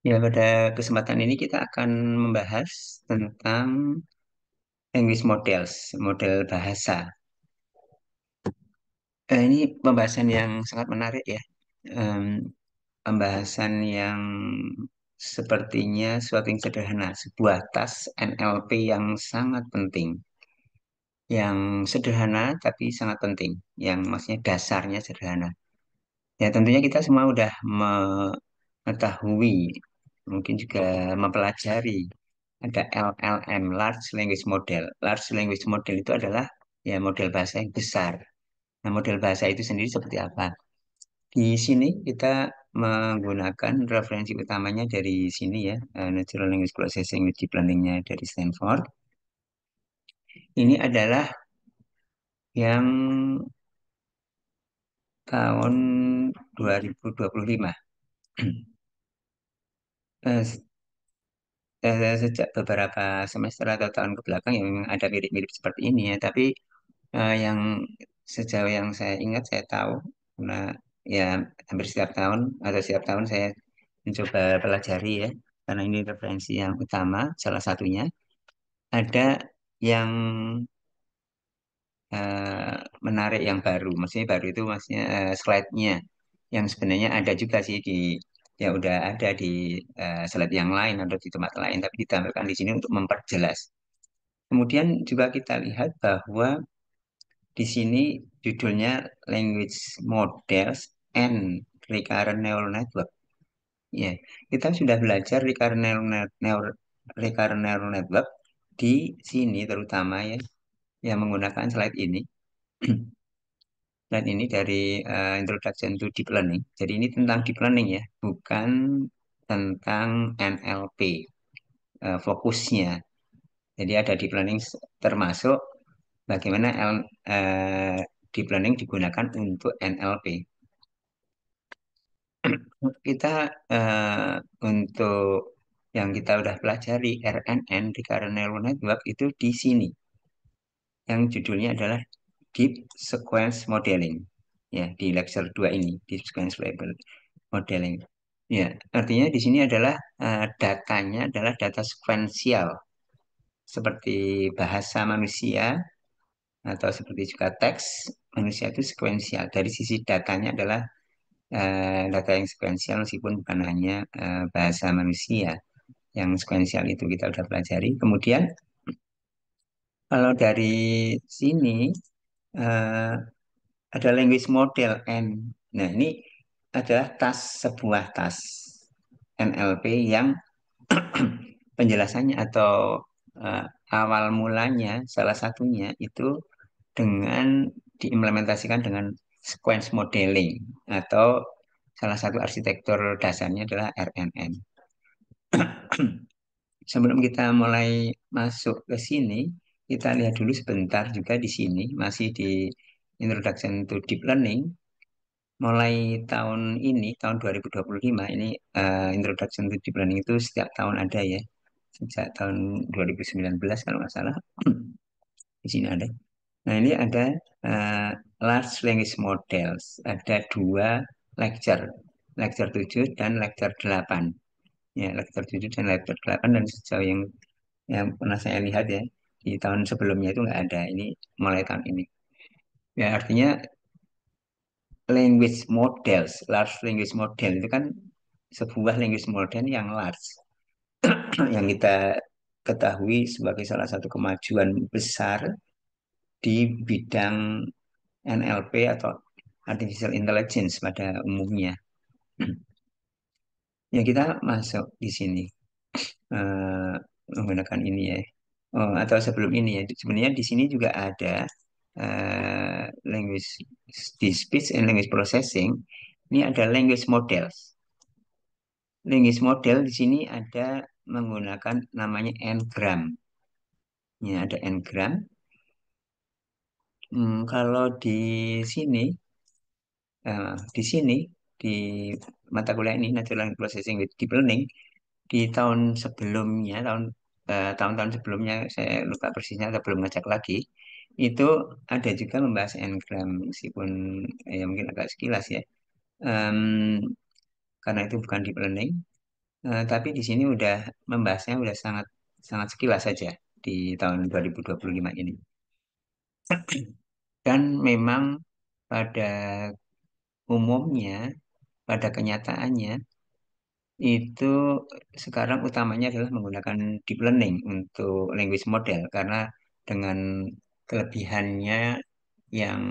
Ya, pada kesempatan ini kita akan membahas tentang language models, model bahasa. Ini pembahasan yang sangat menarik ya. Em, Pembahasan yang sepertinya suatu yang sederhana, sebuah tas NLP yang sangat penting, yang sederhana tapi sangat penting, yang maksudnya dasarnya sederhana. Ya, tentunya kita semua udah mengetahui, mungkin juga mempelajari ada LLM, Large Language Model. Large Language Model itu adalah ya model bahasa yang besar. Nah, model bahasa itu sendiri seperti apa? Di sini kita menggunakan referensi utamanya dari sini ya, Natural Language Processing with Deep Learning-nya dari Stanford. Ini adalah yang tahun 2025. Eh, Sejak beberapa semester atau tahun ke belakang yang memang ada mirip-mirip seperti ini ya, tapi yang sejauh yang saya ingat, saya tahu, karena ya hampir setiap tahun atau setiap tahun saya mencoba pelajari ya, karena ini referensi yang utama, salah satunya ada yang eh, menarik yang baru, maksudnya baru itu maksudnya slide-nya, yang sebenarnya ada juga sih di ya udah ada di slide yang lain atau di tempat lain, tapi ditampilkan di sini untuk memperjelas. Kemudian juga kita lihat bahwa di sini judulnya Language Models and Recurrent Neural Network. Ya, kita sudah belajar recurrent neural network di sini terutama ya, yang menggunakan slide ini. Slide ini dari Introduction to Deep Learning. Jadi ini tentang deep learning ya, bukan tentang NLP fokusnya. Jadi ada deep learning termasuk bagaimana deep learning digunakan untuk NLP. Kita untuk yang kita udah pelajari RNN, Recurrent Neural Network itu di sini, yang judulnya adalah Deep Sequence Modeling. Ya, di lecture 2 ini, Deep Sequence Modeling. Ya, artinya di sini adalah datanya adalah data sekuensial seperti bahasa manusia atau seperti juga teks manusia itu sekuensial. Dari sisi datanya adalah data yang sekuensial meskipun bukan hanya bahasa manusia yang sekuensial itu kita sudah pelajari. Kemudian kalau dari sini eh, ada language model N. Nah, ini adalah sebuah tas NLP yang penjelasannya atau eh, awal mulanya salah satunya itu dengan diimplementasikan dengan sequence modeling atau salah satu arsitektur dasarnya adalah RNN. Sebelum kita mulai masuk ke sini, kita lihat dulu sebentar juga di sini, masih di Introduction to Deep Learning. Mulai tahun ini, tahun 2025, ini Introduction to Deep Learning itu setiap tahun ada ya. Sejak tahun 2019 kalau nggak salah, di sini ada. Nah, ini ada eh, Large Language Models. Ada dua lecture, lecture 7 dan lecture 8. Ya, lecture 7 dan lecture 8, dan sejauh yang pernah saya lihat ya, di tahun sebelumnya itu nggak ada. Ini mulai tahun ini. Ya, artinya language models, large language model itu kan sebuah language model yang large, yang kita ketahui sebagai salah satu kemajuan besar di bidang NLP atau artificial intelligence pada umumnya. Ya, kita masuk di sini eh, menggunakan ini ya. Oh, atau sebelum ini ya, sebenarnya di sini juga ada language di speech and language processing. Ini ada language models. Language model di sini ada menggunakan namanya Ngram. Ya, ada Ngram. Kalau sini, di sini di mata kuliah ini Natural Language Processing with Deep Learning, di tahun sebelumnya, tahun-tahun sebelumnya saya lupa persisnya atau belum ngecek lagi, itu ada juga membahas Ngram meskipun ya mungkin agak sekilas ya. Em, karena itu bukan deep learning. Tapi di sini udah membahasnya udah sangat sangat sekilas saja di tahun 2025 ini. Dan memang pada umumnya, pada kenyataannya itu sekarang utamanya adalah menggunakan deep learning untuk language model karena dengan kelebihannya yang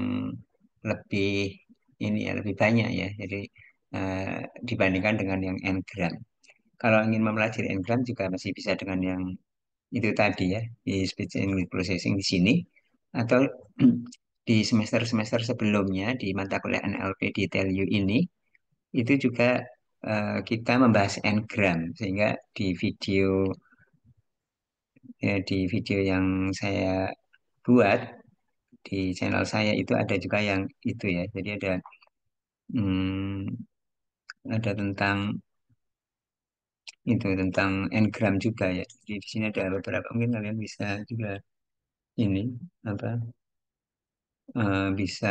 lebih ini ya lebih banyak ya. Jadi dibandingkan dengan yang n-gram. Kalau ingin mempelajari n-gram juga masih bisa dengan yang itu tadi ya di speech English processing di sini atau di semester-semester sebelumnya di mata kuliah NLP di TELU ini itu juga kita membahas n-gram sehingga di video yang saya buat di channel saya itu ada juga yang itu ya jadi hmm, ada tentang itu tentang n-gram juga ya jadi di sini ada beberapa mungkin kalian bisa juga ini apa bisa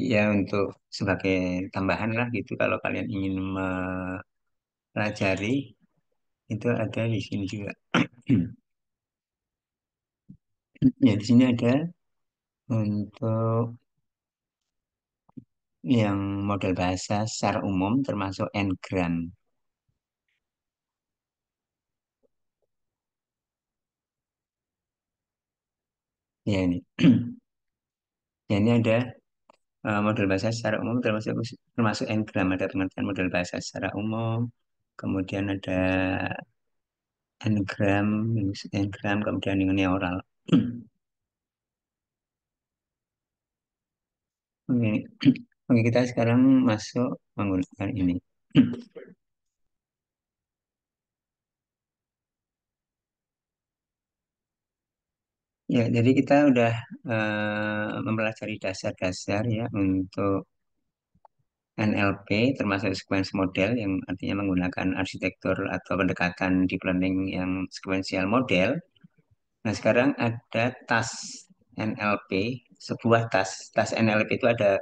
ya untuk sebagai tambahan lah gitu kalau kalian ingin mempelajari itu ada di sini juga. Ya di sini ada untuk yang model bahasa secara umum termasuk Ngram. Ya ini. Ya ini ada model bahasa secara umum termasuk termasuk Ngram ada pengertian model bahasa secara umum. Kemudian ada Ngram, Ngram kemudian yang neural. Oke. Oke, kita sekarang masuk menggunakan ini. Ya, jadi kita udah mempelajari dasar-dasar ya untuk NLP termasuk sequence model yang artinya menggunakan arsitektur atau pendekatan deep learning yang sequential model. Nah, sekarang ada task NLP, sebuah task NLP itu ada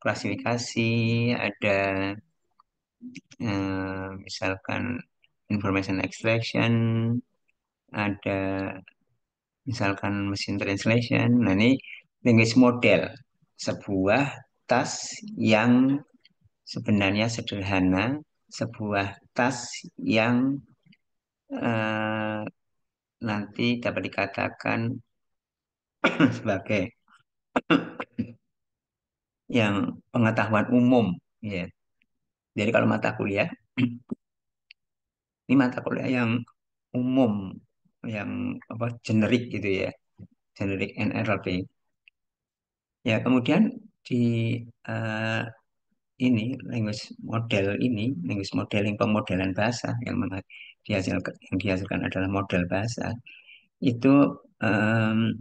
klasifikasi, ada misalkan information extraction, ada misalkan mesin translation. Nah, ini language model, sebuah task yang sebenarnya sederhana, sebuah task yang eh, nanti dapat dikatakan sebagai yang pengetahuan umum. Ya. Jadi kalau mata kuliah, ini mata kuliah yang umum, yang apa generik gitu ya, generik NLP. Ya, kemudian di eh, ini language modeling pemodelan bahasa yang dihasilkan adalah model bahasa itu em,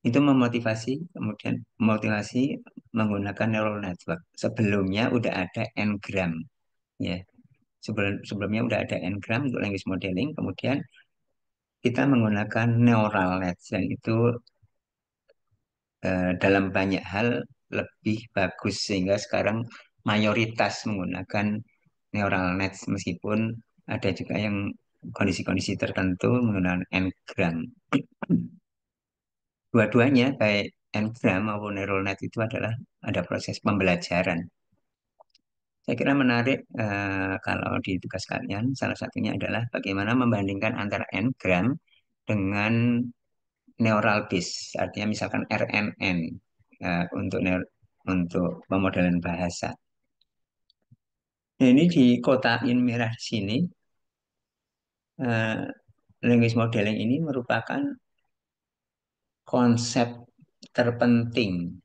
itu kemudian memotivasi menggunakan neural network. Sebelumnya udah ada n-gram ya. Sebelumnya udah ada n-gram untuk language modeling, kemudian kita menggunakan neural net yang itu dalam banyak hal lebih bagus sehingga sekarang mayoritas menggunakan neural net meskipun ada juga yang kondisi-kondisi tertentu menggunakan n-gram. Dua-duanya baik n-gram maupun neural net itu adalah ada proses pembelajaran. Saya kira menarik kalau di tugas kalian salah satunya adalah bagaimana membandingkan antara n-gram dengan neural base, artinya misalkan RNN untuk pemodelan bahasa. Nah, ini di kotain merah di sini, eh, language modeling ini merupakan konsep terpenting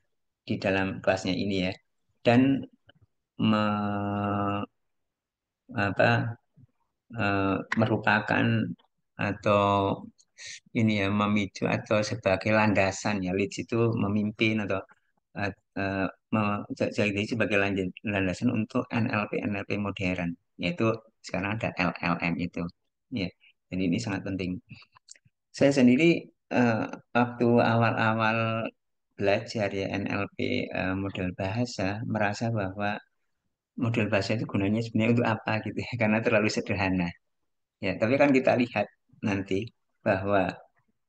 di dalam kelasnya ini ya, dan me- apa, merupakan atau ini ya memicu atau sebagai landasan ya leads itu memimpin atau eh, eh, jadi sebagai landasan untuk NLP modern yaitu sekarang ada LLM itu ya jadi ini sangat penting saya sendiri eh, waktu awal-awal belajar ya NLP model bahasa merasa bahwa model bahasa itu gunanya sebenarnya untuk apa gitu ya, karena terlalu sederhana. Ya, tapi kan kita lihat nanti bahwa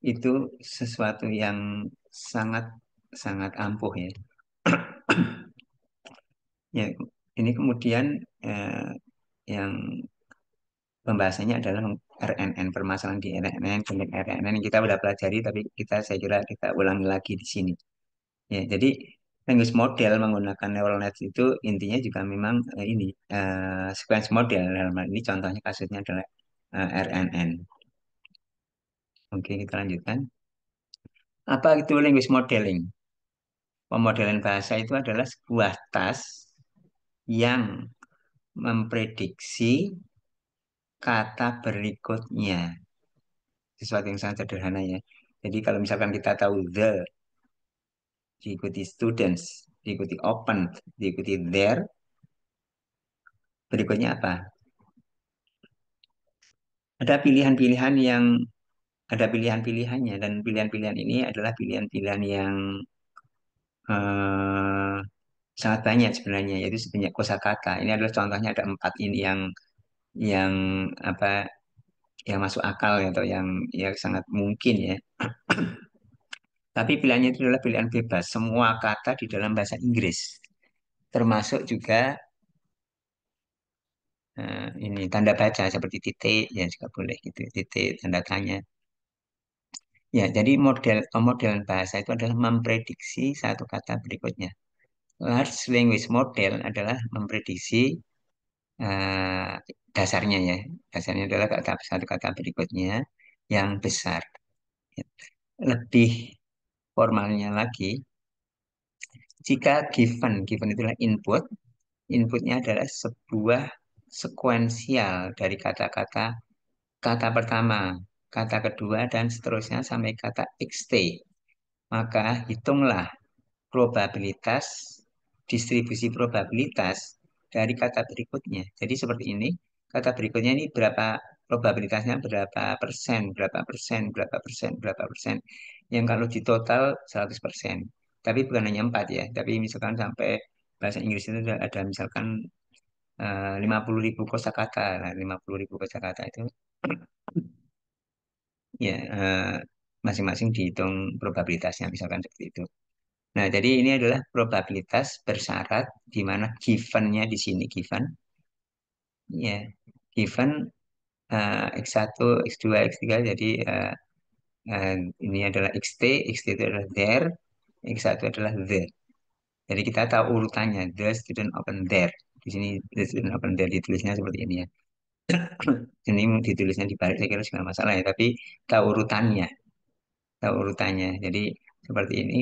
itu sesuatu yang sangat sangat ampuh ya. Ya, ini kemudian eh, yang pembahasannya adalah RNN, permasalahan di RNN, konteks RNN yang kita udah pelajari, tapi saya kira kita ulangi lagi di sini. Ya, jadi language model menggunakan neural net itu intinya juga memang ini sequence model. Dalam hal ini contohnya kasusnya adalah RNN. Oke, kita lanjutkan. Apa itu language modeling? Pemodelan bahasa itu adalah sebuah tas yang memprediksi kata berikutnya. Sesuatu yang sangat sederhana ya. Jadi kalau misalkan kita tahu the, diikuti students, diikuti open, diikuti there, berikutnya apa? Ada pilihan-pilihan yang ada pilihan-pilihannya dan pilihan-pilihan ini adalah pilihan-pilihan yang eh, sangat banyak sebenarnya yaitu sebanyak kosakata. Ini adalah contohnya ada empat ini yang apa yang masuk akal ya, atau yang sangat mungkin ya. Tapi pilihannya itu adalah pilihan bebas. Semua kata di dalam bahasa Inggris termasuk juga ini tanda baca seperti titik ya juga boleh gitu, titik tanda tanya. Ya, jadi pemodelan bahasa itu adalah memprediksi satu kata berikutnya. Large language model adalah memprediksi eh, dasarnya ya. Dasarnya adalah satu kata berikutnya yang besar. Ya. Lebih formalnya lagi, jika given itulah input, inputnya adalah sebuah sekuensial dari kata-kata, kata pertama, kata kedua, dan seterusnya sampai kata xt. Maka hitunglah probabilitas, distribusi probabilitas dari kata berikutnya. Jadi seperti ini, kata berikutnya ini berapa probabilitasnya, berapa persen, berapa persen, berapa persen, berapa persen. Yang kalau di total 100%. Tapi bukan hanya 4 ya, tapi misalkan sampai bahasa Inggris itu ada misalkan 50.000 kosakata. Nah, 50.000 kosakata itu ya masing-masing dihitung probabilitasnya misalkan seperti itu. Nah, jadi ini adalah probabilitas bersyarat di mana given-nya di sini given ya given X1, X2, X3 jadi eh, ini adalah XT, XT itu adalah there, X1 adalah the. Jadi kita tahu urutannya the student open there. Di sini the student open there ditulisnya seperti ini ya. Ini ditulisnya dibalik saya kira juga nggak masalah ya, tapi tahu urutannya. Jadi seperti ini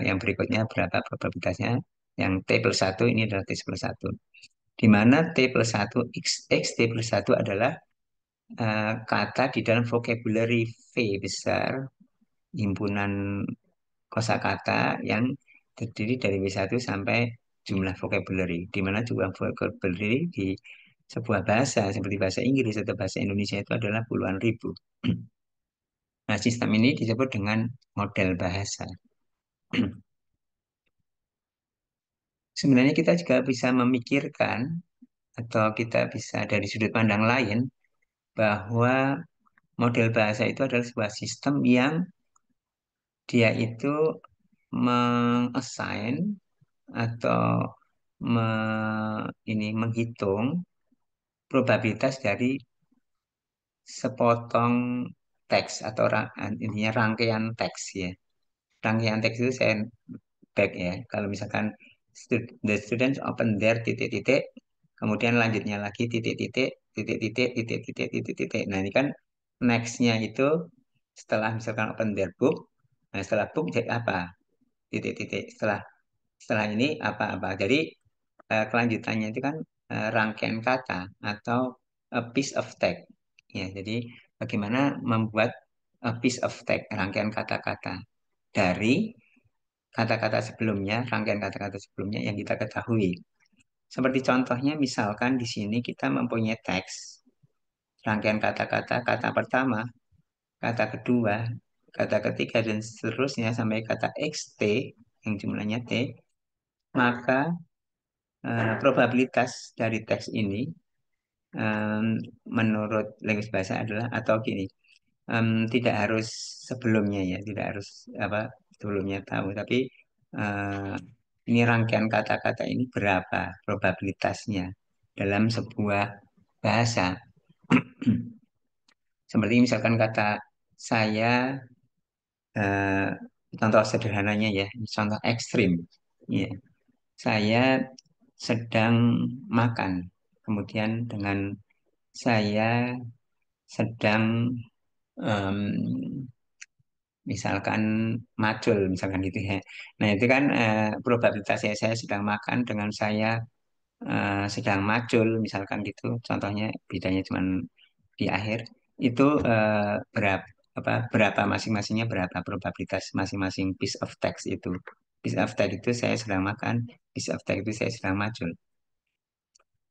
yang berikutnya berapa probabilitasnya? Yang T plus satu ini adalah T plus satu. Di mana T plus satu X T plus satu adalah kata di dalam vocabulary V besar, himpunan kosakata yang terdiri dari W1 sampai jumlah vocabulary. Di mana jumlah vocabulary di sebuah bahasa seperti bahasa Inggris atau bahasa Indonesia itu adalah puluhan ribu. Nah, sistem ini disebut dengan model bahasa. Sebenarnya kita juga bisa memikirkan atau kita bisa dari sudut pandang lain bahwa model bahasa itu adalah sebuah sistem yang dia itu mengassign atau menghitung probabilitas dari sepotong teks atau intinya rangkaian teks ya. Rangkaian teks itu saya back ya. Kalau misalkan the students open their titik-titik, kemudian lanjutnya lagi titik-titik, titik-titik, titik-titik, titik-titik. Nah, ini kan next-nya itu setelah misalkan open their book, nah setelah book jadi apa? Titik-titik. Setelah ini apa-apa. Jadi kelanjutannya itu kan rangkaian kata atau a piece of text. Ya, jadi bagaimana membuat a piece of text, rangkaian kata-kata dari kata-kata sebelumnya, rangkaian kata-kata sebelumnya yang kita ketahui. Seperti contohnya, misalkan di sini kita mempunyai teks, rangkaian kata-kata, kata pertama, kata kedua, kata ketiga, dan seterusnya sampai kata XT, yang jumlahnya T, maka probabilitas dari teks ini menurut linguis bahasa adalah atau gini, tidak harus sebelumnya ya, tidak harus apa sebelumnya tahu, tapi eh, ini rangkaian kata-kata ini berapa probabilitasnya dalam sebuah bahasa. Seperti misalkan kata saya, eh, contoh sederhananya ya, contoh ekstrim. Ya, saya sedang makan. Kemudian dengan saya sedang misalkan macul misalkan gitu ya. Nah itu kan probabilitasnya saya sedang makan dengan saya sedang macul misalkan gitu. Contohnya bedanya cuma di akhir itu berapa masing-masingnya berapa probabilitas masing-masing piece of text itu. Piece of text itu saya sedang makan, piece of text itu saya sedang macul.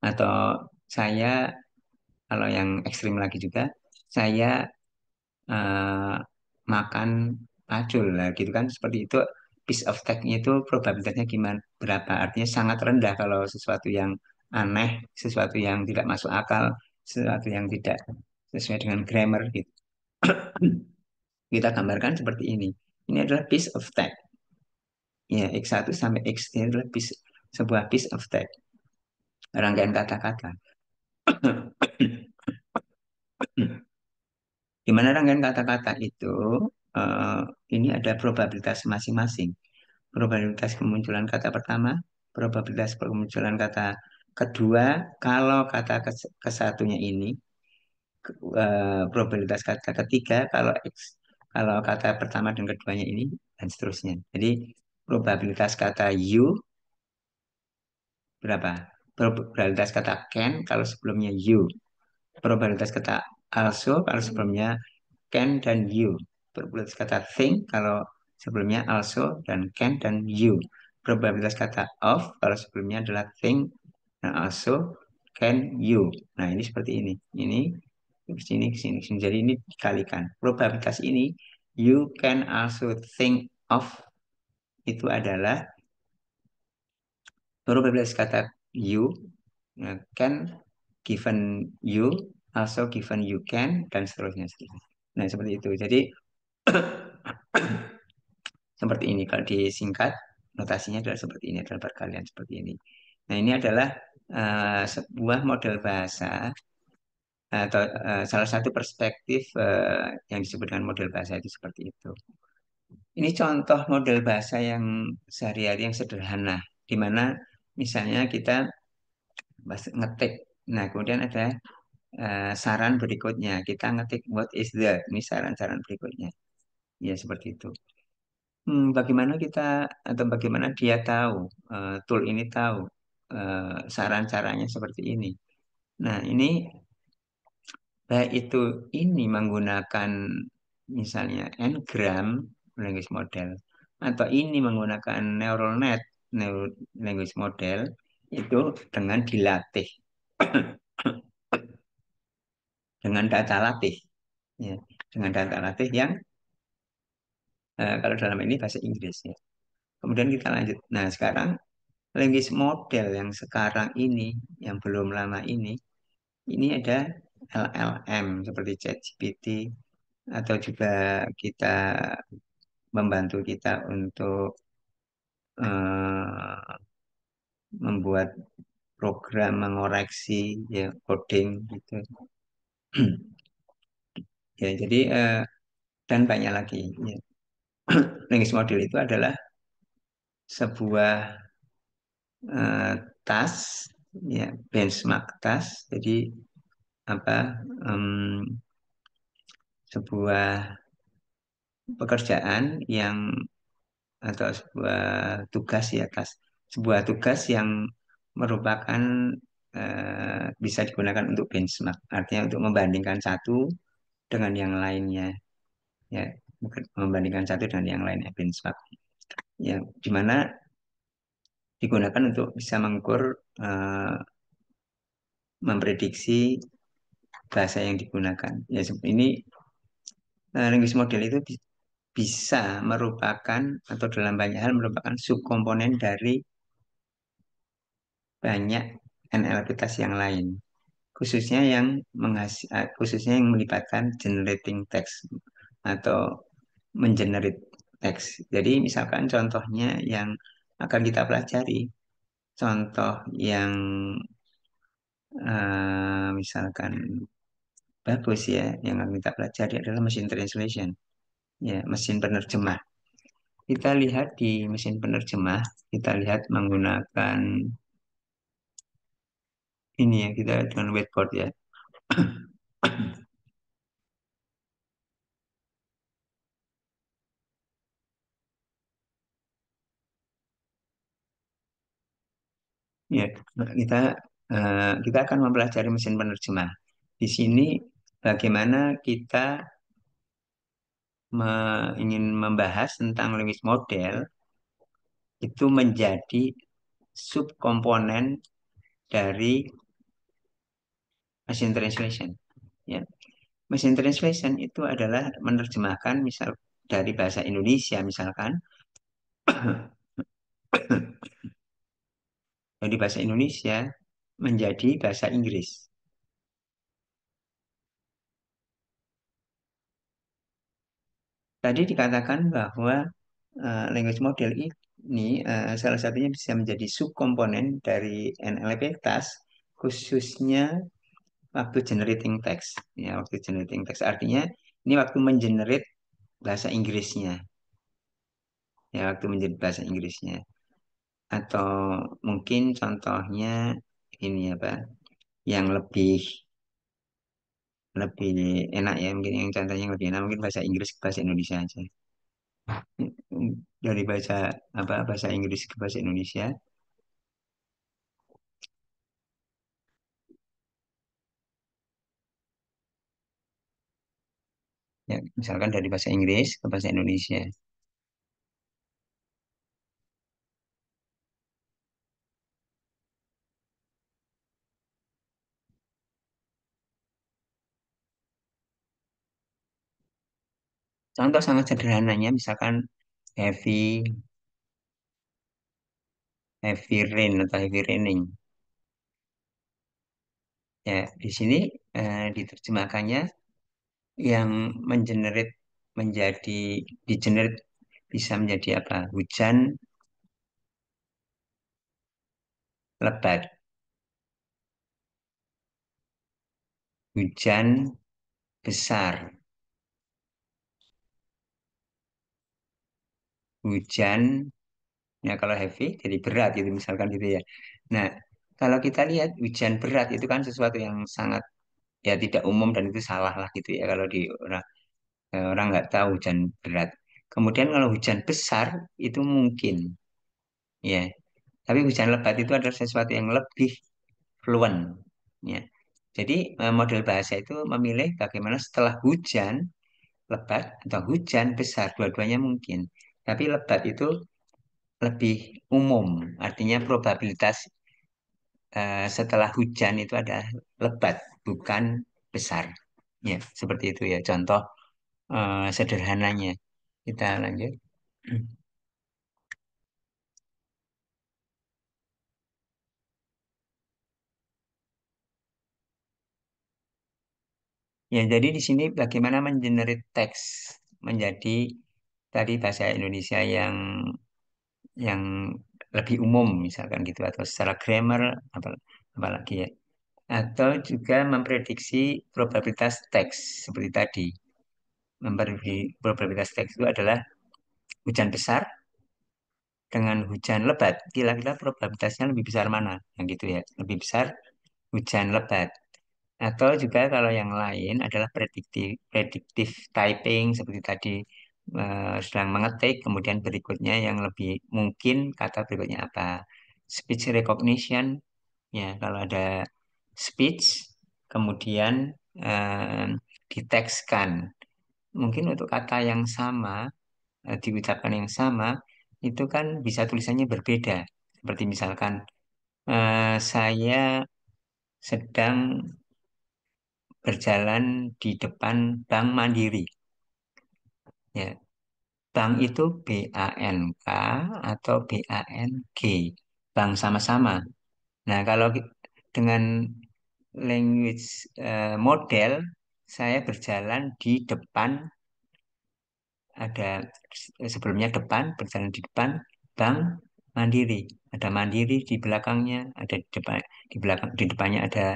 Atau saya kalau yang ekstrim lagi juga saya eh, makan pacul lah gitu kan seperti itu piece of text-nya itu probabilitasnya gimana berapa artinya sangat rendah kalau sesuatu yang aneh sesuatu yang tidak masuk akal sesuatu yang tidak sesuai dengan grammar gitu kita gambarkan seperti ini adalah piece of text ya X1 sampai X ini adalah sebuah piece of text rangkaian kata-kata di mana rangkaian kata-kata itu eh, ini ada probabilitas masing-masing probabilitas kemunculan kata pertama, probabilitas kemunculan kata kedua, kalau kata kesatunya ini, probabilitas kata ketiga, kalau kata pertama dan keduanya ini, dan seterusnya. Jadi, probabilitas kata you berapa? Probabilitas kata can kalau sebelumnya you. Probabilitas kata also kalau sebelumnya can dan you. Probabilitas kata think kalau sebelumnya also dan can dan you. Probabilitas kata of kalau sebelumnya adalah think dan also can you. Nah, ini seperti ini. Ini ke sini ke sini ke sini. Jadi ini dikalikan. Probabilitas ini you can also think of itu adalah probabilitas kata you can given you also given you can dan seterusnya. Seterusnya. Nah, seperti itu. Jadi seperti ini. Kalau disingkat, notasinya adalah seperti ini, adalah perkalian seperti ini. Nah, ini adalah sebuah model bahasa atau salah satu perspektif yang disebut dengan model bahasa itu seperti itu. Ini contoh model bahasa yang sehari-hari yang sederhana, di mana misalnya kita ngetik. Nah, kemudian ada saran berikutnya. Kita ngetik what is the, ini saran-saran berikutnya. Ya, seperti itu. Bagaimana kita atau bagaimana dia tahu tool ini tahu saran caranya seperti ini. Nah, ini baik itu ini menggunakan misalnya Ngram language model atau ini menggunakan neural net language model itu dengan dilatih dengan data latih ya dengan data latih yang kalau dalam ini bahasa Inggris ya. Kemudian kita lanjut. Nah, sekarang language model yang sekarang ini, yang belum lama ini ada LLM seperti ChatGPT atau juga kita membantu kita untuk eh, membuat program mengoreksi ya coding gitu. Ya, jadi dan banyak lagi. Ya. Language model itu adalah sebuah eh, tas, ya benchmark tas. Jadi apa? Sebuah pekerjaan yang atau sebuah tugas ya atas sebuah tugas yang merupakan bisa digunakan untuk benchmark artinya untuk membandingkan satu dengan yang lainnya ya bukan membandingkan satu dengan yang lainnya benchmark ya dimana digunakan untuk bisa mengukur eh, memprediksi bahasa yang digunakan ya ini language model itu bisa merupakan atau dalam banyak hal merupakan subkomponen dari banyak NLP yang lain, khususnya yang khususnya yang melibatkan generating text atau mengenerate teks. Jadi misalkan contohnya yang akan kita pelajari, contoh yang misalkan bagus ya, yang akan kita pelajari adalah mesin translation, ya, mesin penerjemah. Kita lihat di mesin penerjemah, kita lihat menggunakan ini ya, kita dengan whiteboard ya. Ya, kita akan mempelajari mesin penerjemah. Di sini bagaimana kita ingin membahas tentang language model itu menjadi subkomponen dari mesin translation. Ya, mesin translation itu adalah menerjemahkan misal dari bahasa Indonesia misalkan dari bahasa Indonesia menjadi bahasa Inggris. Tadi dikatakan bahwa language model ini salah satunya bisa menjadi subkomponen dari NLP task, khususnya waktu generating text. Ya, waktu generating text artinya ini waktu mengenerate bahasa Inggrisnya. Ya, waktu menjadi bahasa Inggrisnya. Atau mungkin contohnya ini apa? Yang lebih lebih enak ya, mungkin yang contohnya yang lebih enak mungkin bahasa Inggris ke bahasa Indonesia aja. Dari bahasa Inggris ke bahasa Indonesia. Ya, misalkan dari bahasa Inggris ke bahasa Indonesia. Contoh sangat sederhananya, misalkan heavy, heavy rain atau heavy raining. Ya, di sini diterjemahkannya yang mengenerate menjadi digenerate bisa menjadi apa? Hujan lebat, hujan besar, hujan ya kalau heavy jadi berat gitu misalkan gitu ya. Nah, kalau kita lihat hujan berat itu kan sesuatu yang sangat ya tidak umum dan itu salah lah gitu ya kalau di orang orang nggak tahu hujan berat. Kemudian kalau hujan besar itu mungkin ya. Tapi hujan lebat itu adalah sesuatu yang lebih fluent ya. Jadi model bahasa itu memilih bagaimana setelah hujan lebat atau hujan besar dua-duanya mungkin. Tapi lebat itu lebih umum, artinya probabilitas setelah hujan itu ada lebat, bukan besar. Ya, seperti itu ya. Contoh sederhananya. Kita lanjut. Ya, jadi di sini bagaimana mengenerate teks menjadi tadi bahasa Indonesia yang lebih umum misalkan gitu atau secara grammar apa apalagi ya atau juga memprediksi probabilitas teks seperti tadi. Memprediksi probabilitas teks itu adalah hujan besar dengan hujan lebat. Kira-kira probabilitasnya lebih besar mana? Yang gitu ya, lebih besar hujan lebat. Atau juga kalau yang lain adalah predictive typing seperti tadi sedang mengetik, kemudian berikutnya yang lebih mungkin kata berikutnya apa? Speech recognition, ya kalau ada speech, kemudian eh, ditekskan. Mungkin untuk kata yang sama, diucapkan yang sama, itu kan bisa tulisannya berbeda. Seperti misalkan, saya sedang berjalan di depan Bank Mandiri. Ya, bank itu BANK atau BANG. Bank sama-sama. Nah, kalau dengan language model, saya berjalan di depan, ada sebelumnya depan, berjalan di depan Bank Mandiri. Ada Mandiri di belakangnya, ada di depan, di belakang, di depannya ada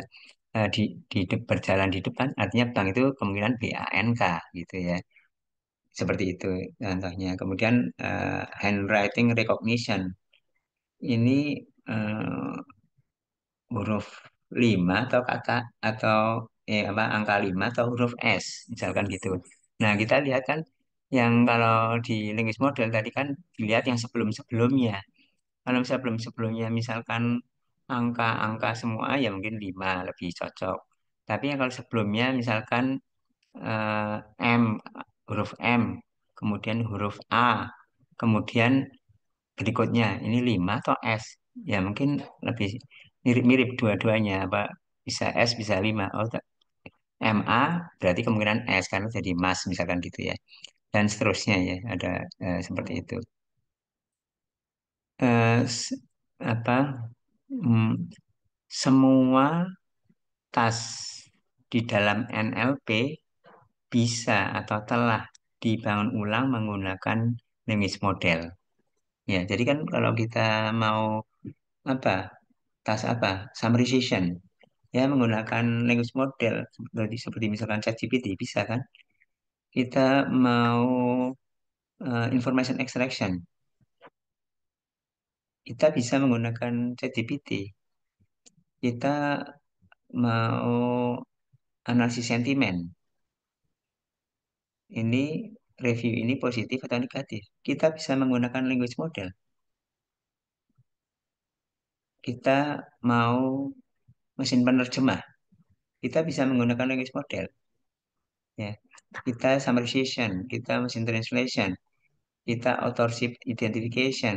berjalan di depan, artinya bank itu kemungkinan BANK gitu ya. Seperti itu contohnya. Kemudian handwriting recognition. Ini eh, huruf 5 atau kata atau apa angka 5 atau huruf S misalkan gitu. Nah, kita lihat kan yang kalau di language model tadi kan dilihat yang sebelum-sebelumnya. Kalau sebelum-sebelumnya misalkan angka-angka semua ya mungkin 5 lebih cocok. Tapi yang kalau sebelumnya misalkan eh, M, huruf M, kemudian huruf A, kemudian berikutnya ini 5 atau S. Ya mungkin lebih mirip-mirip dua-duanya. Apa bisa S, bisa 5. Oh, MA berarti kemungkinan S karena jadi Mas misalkan gitu ya. Dan seterusnya ya, ada seperti itu. Eh, s- apa hmm, semua tas di dalam NLP bisa atau telah dibangun ulang menggunakan language model. Ya, jadi kan kalau kita mau apa tas apa summarization ya menggunakan language model seperti misalkan ChatGPT bisa kan kita mau information extraction kita bisa menggunakan ChatGPT kita mau analisis sentimen ini review ini positif atau negatif kita bisa menggunakan language model kita mau mesin penerjemah kita bisa menggunakan language model ya kita summarization kita mesin translation kita authorship identification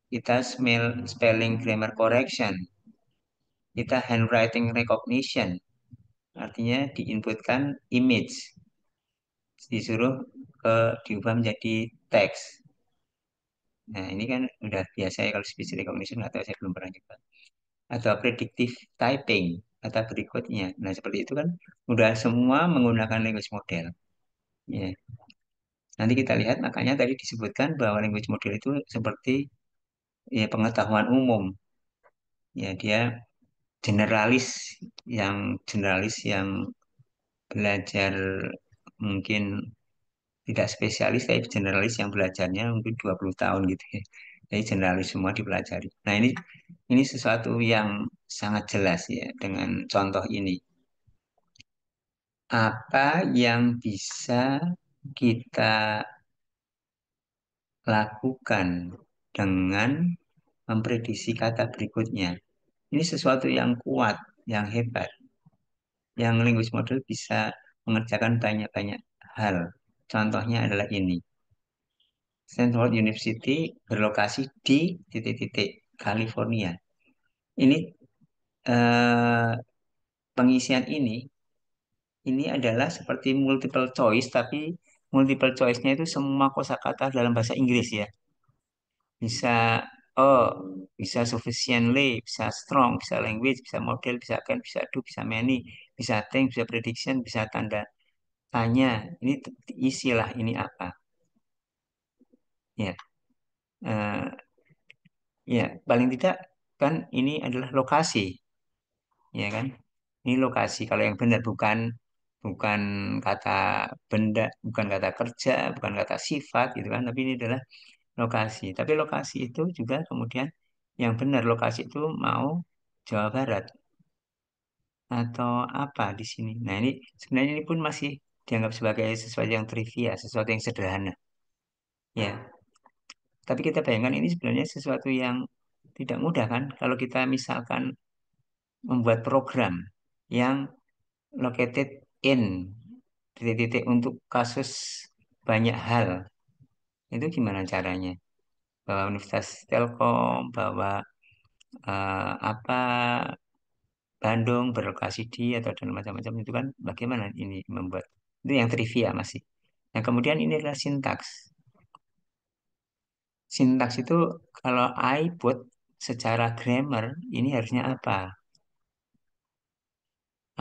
kita spelling grammar correction, kita handwriting recognition, artinya diinputkan image, disuruh diubah menjadi teks. Nah, ini kan udah biasa ya kalau speech recognition atau saya belum pernah coba. Atau predictive typing atau berikutnya. Nah, seperti itu kan udah semua menggunakan language model. Ya. Nanti kita lihat makanya tadi disebutkan bahwa language model itu seperti ya pengetahuan umum. Ya, dia generalis yang belajar mungkin tidak spesialis tapi generalis yang belajarnya mungkin 20 tahun gitu ya. Jadi generalis semua dipelajari. Nah, ini sesuatu yang sangat jelas ya dengan contoh ini. Apa yang bisa kita lakukan dengan memprediksi kata berikutnya? Ini sesuatu yang kuat, yang hebat, yang language model bisa mengerjakan banyak-banyak hal. Contohnya adalah ini. Stanford University berlokasi di titik-titik California. Ini eh, pengisian ini adalah seperti multiple choice, tapi multiple choice-nya itu semua kosakata dalam bahasa Inggris ya. Bisa oh, bisa sufficiently, bisa strong, bisa language, bisa model, bisa can, bisa do, bisa many, bisa think, bisa prediction, bisa tanda tanya. Ini isilah ini apa? Ya, eh, ya paling tidak kan ini adalah lokasi. Ya kan? Ini lokasi. Kalau yang benar bukan bukan kata benda, bukan kata kerja, bukan kata sifat gitu kan, tapi ini adalah lokasi. Tapi lokasi itu juga kemudian yang benar lokasi itu mau Jawa Barat atau apa di sini. Nah, ini sebenarnya ini pun masih dianggap sebagai sesuatu yang trivia, sesuatu yang sederhana. Ya, tapi kita bayangkan ini sebenarnya sesuatu yang tidak mudah kan kalau kita misalkan membuat program yang located in titik-titik untuk kasus banyak hal itu gimana caranya bahwa Universitas Telkom bahwa apa Bandung berlokasi di atau dan macam-macam itu kan bagaimana ini membuat itu yang trivia masih nah kemudian ini adalah sintaks sintaks itu kalau I put secara grammar ini harusnya apa?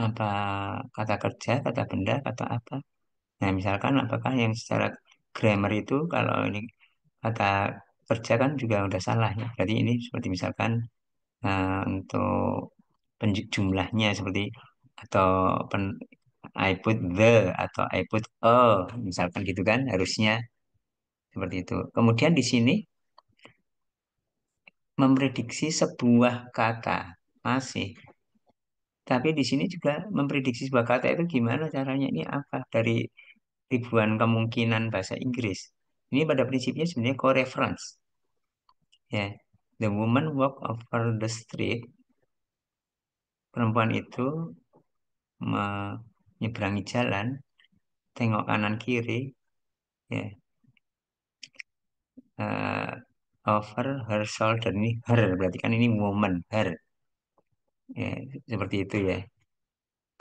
Apa kata kerja, kata benda, kata apa? Nah, misalkan apakah yang secara grammar itu kalau ini kata kerja kan juga udah salah ya. Berarti ini seperti misalkan untuk jumlahnya seperti atau pen, I put the atau I put a misalkan gitu kan harusnya seperti itu. Kemudian di sini memprediksi sebuah kata masih, tapi di sini juga memprediksi sebuah kata itu gimana caranya ini apa dari ribuan kemungkinan bahasa Inggris. Ini pada prinsipnya sebenarnya co-reference ya. The woman walk over the street. Perempuan itu menyeberangi jalan, tengok kanan kiri, ya, eh, over her shoulder ini her berarti kan ini woman her, ya, seperti itu ya.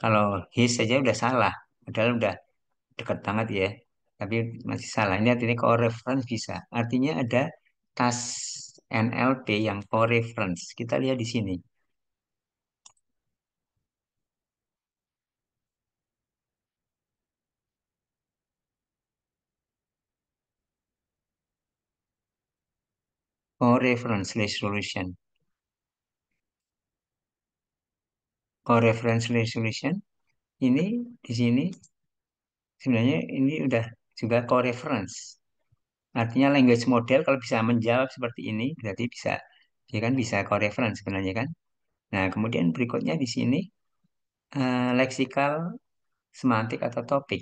Kalau his saja udah salah, padahal udah dekat banget ya, tapi masih salah. Ini artinya co-reference bisa. Artinya ada tas NLP yang co-reference. Kita lihat di sini. Co-reference resolution. Co-reference resolution ini di sini sebenarnya ini udah juga co-reference. Artinya language model kalau bisa menjawab seperti ini berarti bisa dia kan bisa co-reference sebenarnya kan. Nah, kemudian berikutnya di sini leksikal, semantik atau topik.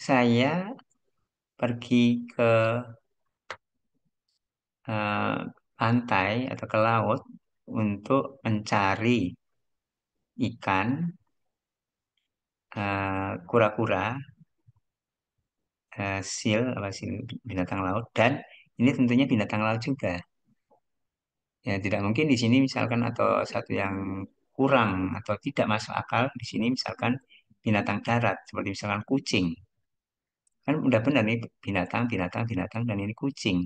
Saya pergi ke eh, pantai atau ke laut untuk mencari ikan, kura-kura, seal apa seal binatang laut dan ini tentunya binatang laut juga. Ya, tidak mungkin di sini misalkan atau satu yang kurang atau tidak masuk akal di sini misalkan binatang darat seperti misalkan kucing. Kan udah benar nih binatang, binatang, binatang dan ini kucing.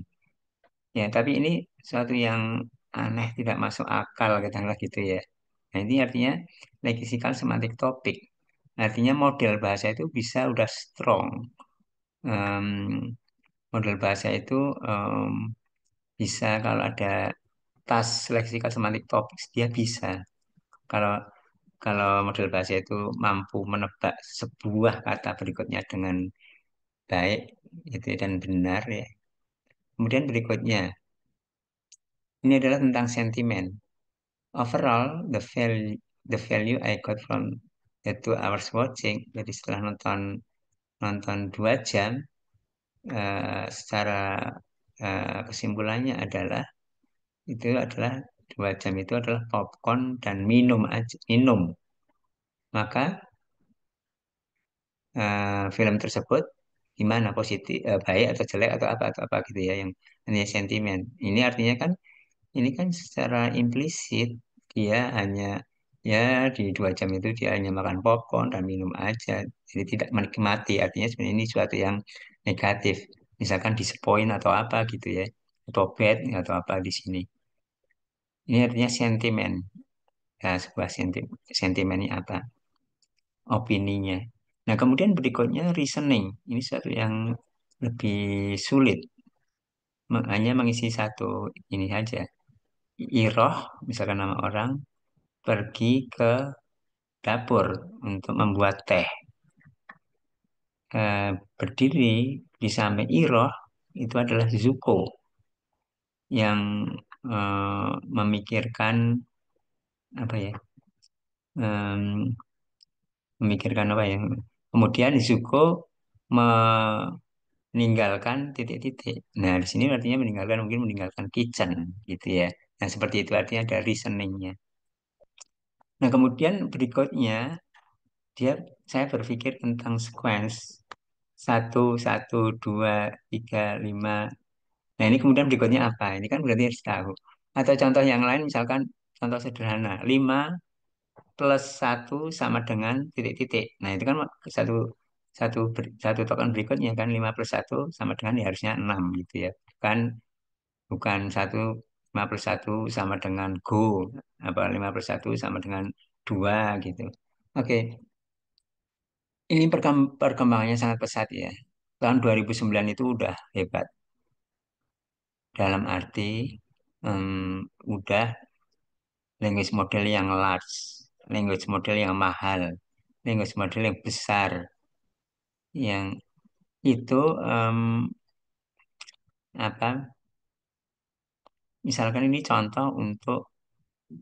Ya, tapi ini suatu yang aneh tidak masuk akal katakanlah gitu ya. Nah, ini artinya lexical semantic topik. Artinya model bahasa itu bisa udah strong. Em, Model bahasa itu bisa kalau ada tas leksikal semantik topik dia bisa. Kalau kalau model bahasa itu mampu menebak sebuah kata berikutnya dengan baik itu dan benar ya. Kemudian berikutnya ini adalah tentang sentimen. Overall the value I got from the 2 hours watching. Jadi setelah nonton nonton 2 jam secara kesimpulannya adalah itu adalah 2 jam itu adalah popcorn dan minum aja minum. Maka film tersebut gimana positif baik atau jelek atau apa gitu ya yang hanya sentimen. Ini artinya kan ini kan secara implisit dia hanya ya di 2 jam itu dia hanya makan popcorn dan minum aja. Jadi tidak menikmati. Artinya sebenarnya ini suatu yang negatif. Misalkan disappoint atau apa gitu ya. Atau bad atau apa di sini. Ini artinya sentimen. Nah, sebuah sentimennya apa? Opininya. Nah, kemudian berikutnya reasoning. Ini satu yang lebih sulit. Hanya mengisi satu ini saja. Iroh, misalkan nama orang, pergi ke dapur untuk membuat teh. Berdiri di samping Iroh itu adalah Zuko yang memikirkan apa ya? em, Memikirkan apa ya? Kemudian Zuko meninggalkan titik-titik. Nah, di sini artinya meninggalkan mungkin meninggalkan kitchen gitu ya. Nah, seperti itu artinya ada reasoningnya. Nah, kemudian berikutnya dia saya berpikir tentang sequence satu satu dua tiga lima. Nah, ini kemudian berikutnya apa? Ini kan berarti harus tahu. Atau contoh yang lain misalkan contoh sederhana 5 plus satu sama dengan titik-titik. Nah, itu kan satu satu token berikutnya kan 5 plus satu sama dengan ya harusnya 6 gitu ya. Bukan bukan satu. 5+1 sama dengan go, apa 5+1 sama dengan 2 gitu. Oke, ini perkembangannya sangat pesat ya. Tahun 2009 itu udah hebat. Dalam arti udah language model yang large, language model yang mahal, language model yang besar, yang itu apa? Misalkan ini contoh untuk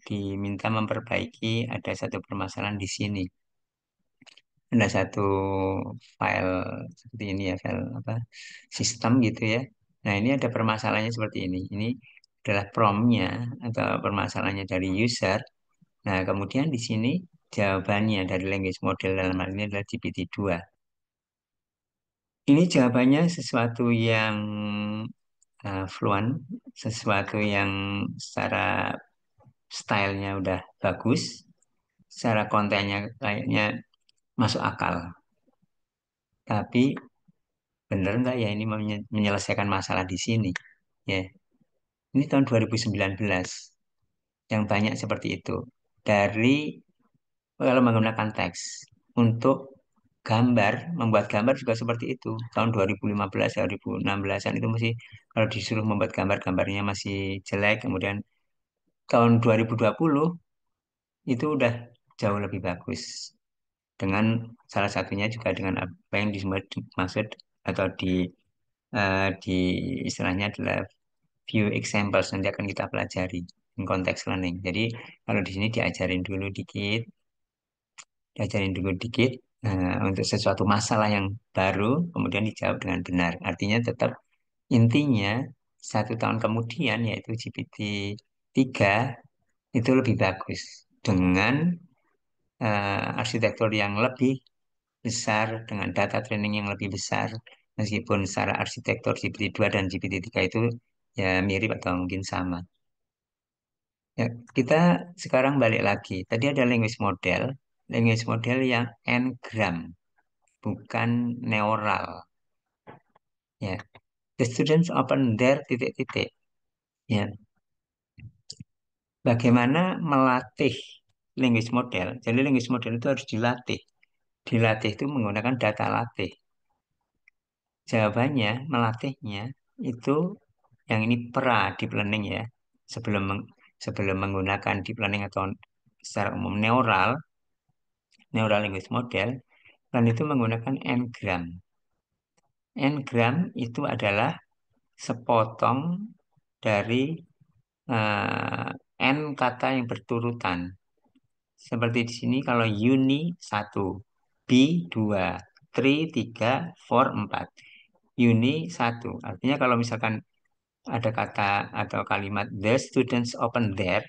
diminta memperbaiki ada satu permasalahan di sini. Ada satu file seperti ini ya, file apa sistem gitu ya. Nah, ini ada permasalahannya seperti ini. Ini adalah prompt-nya atau permasalahannya dari user. Nah, kemudian di sini jawabannya dari language model dalam hal ini adalah GPT-2. Ini jawabannya sesuatu yang fluent, sesuatu yang secara stylenya udah bagus, secara kontennya kayaknya masuk akal. Tapi bener nggak ya ini menyelesaikan masalah di sini? Ya, ini tahun 2019 yang banyak seperti itu. Dari kalau menggunakan teks untuk gambar, membuat gambar juga seperti itu. Tahun 2015, 2016-an itu masih kalau disuruh membuat gambar, gambarnya masih jelek. Kemudian tahun 2020 itu udah jauh lebih bagus. Dengan salah satunya juga dengan apa yang dimaksud atau di istilahnya adalah view examples nanti akan kita pelajari in konteks learning. Jadi kalau di sini diajarin dulu dikit untuk sesuatu masalah yang baru, kemudian dijawab dengan benar. Artinya tetap intinya 1 tahun kemudian yaitu GPT-3 itu lebih bagus dengan arsitektur yang lebih besar, dengan data training yang lebih besar, meskipun secara arsitektur GPT-2 dan GPT-3 itu ya mirip atau mungkin sama. Ya, kita sekarang balik lagi. Tadi ada language model yang n-gram, bukan neural. Ya, the students open their titik-titik. Ya, bagaimana melatih language model? Jadi language model itu harus dilatih. Dilatih itu menggunakan data latih. Jawabannya, melatihnya itu yang ini pra deep learning ya. Sebelum sebelum menggunakan deep learning atau secara umum neural language model, dan itu menggunakan n-gram. N-gram itu adalah sepotong dari eh, n kata yang berturutan. Seperti di sini kalau uni 1, B 2, tri 3, for 4. Uni 1. Artinya kalau misalkan ada kata atau kalimat the students open their,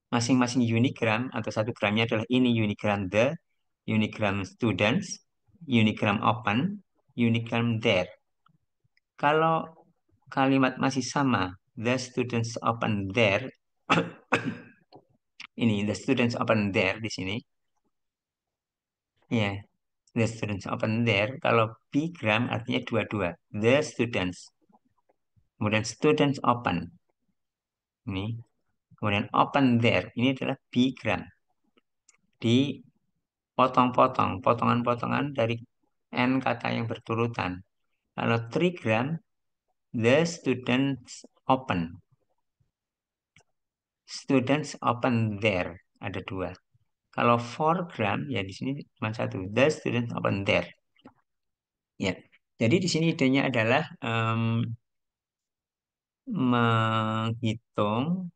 masing-masing unigram atau satu gramnya adalah ini unigram the, unigram students, unigram open, unigram their. Kalau kalimat masih sama, the students open their, ini the students open their di sini, ya, the students open their. Kalau bigram artinya dua-dua, the students, kemudian students open, ini, kemudian open their, ini adalah bigram. Dipotong-potong, potongan-potongan dari n kata yang berturutan. Kalau trigram, the students open. Students open there. Ada dua. Kalau foreground, ya di sini cuma satu. The students open there. Ya. Jadi di sini idenya adalah menghitung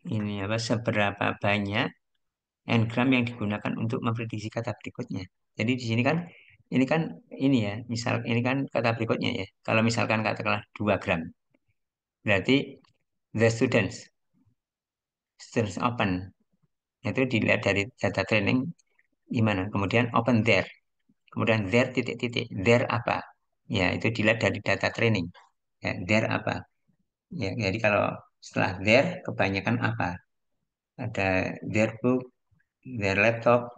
ini apa seberapa banyak n-gram yang digunakan untuk memprediksi kata berikutnya. Jadi di sini kan ini ya, misal ini kan kata berikutnya ya. Kalau misalkan katakanlah 2 gram, berarti the students open. Itu dilihat dari data training gimana. Kemudian open there. Kemudian there titik-titik. There apa? Ya, itu dilihat dari data training. Ya, there apa? Ya, jadi kalau setelah there kebanyakan apa? Ada their book, their laptop.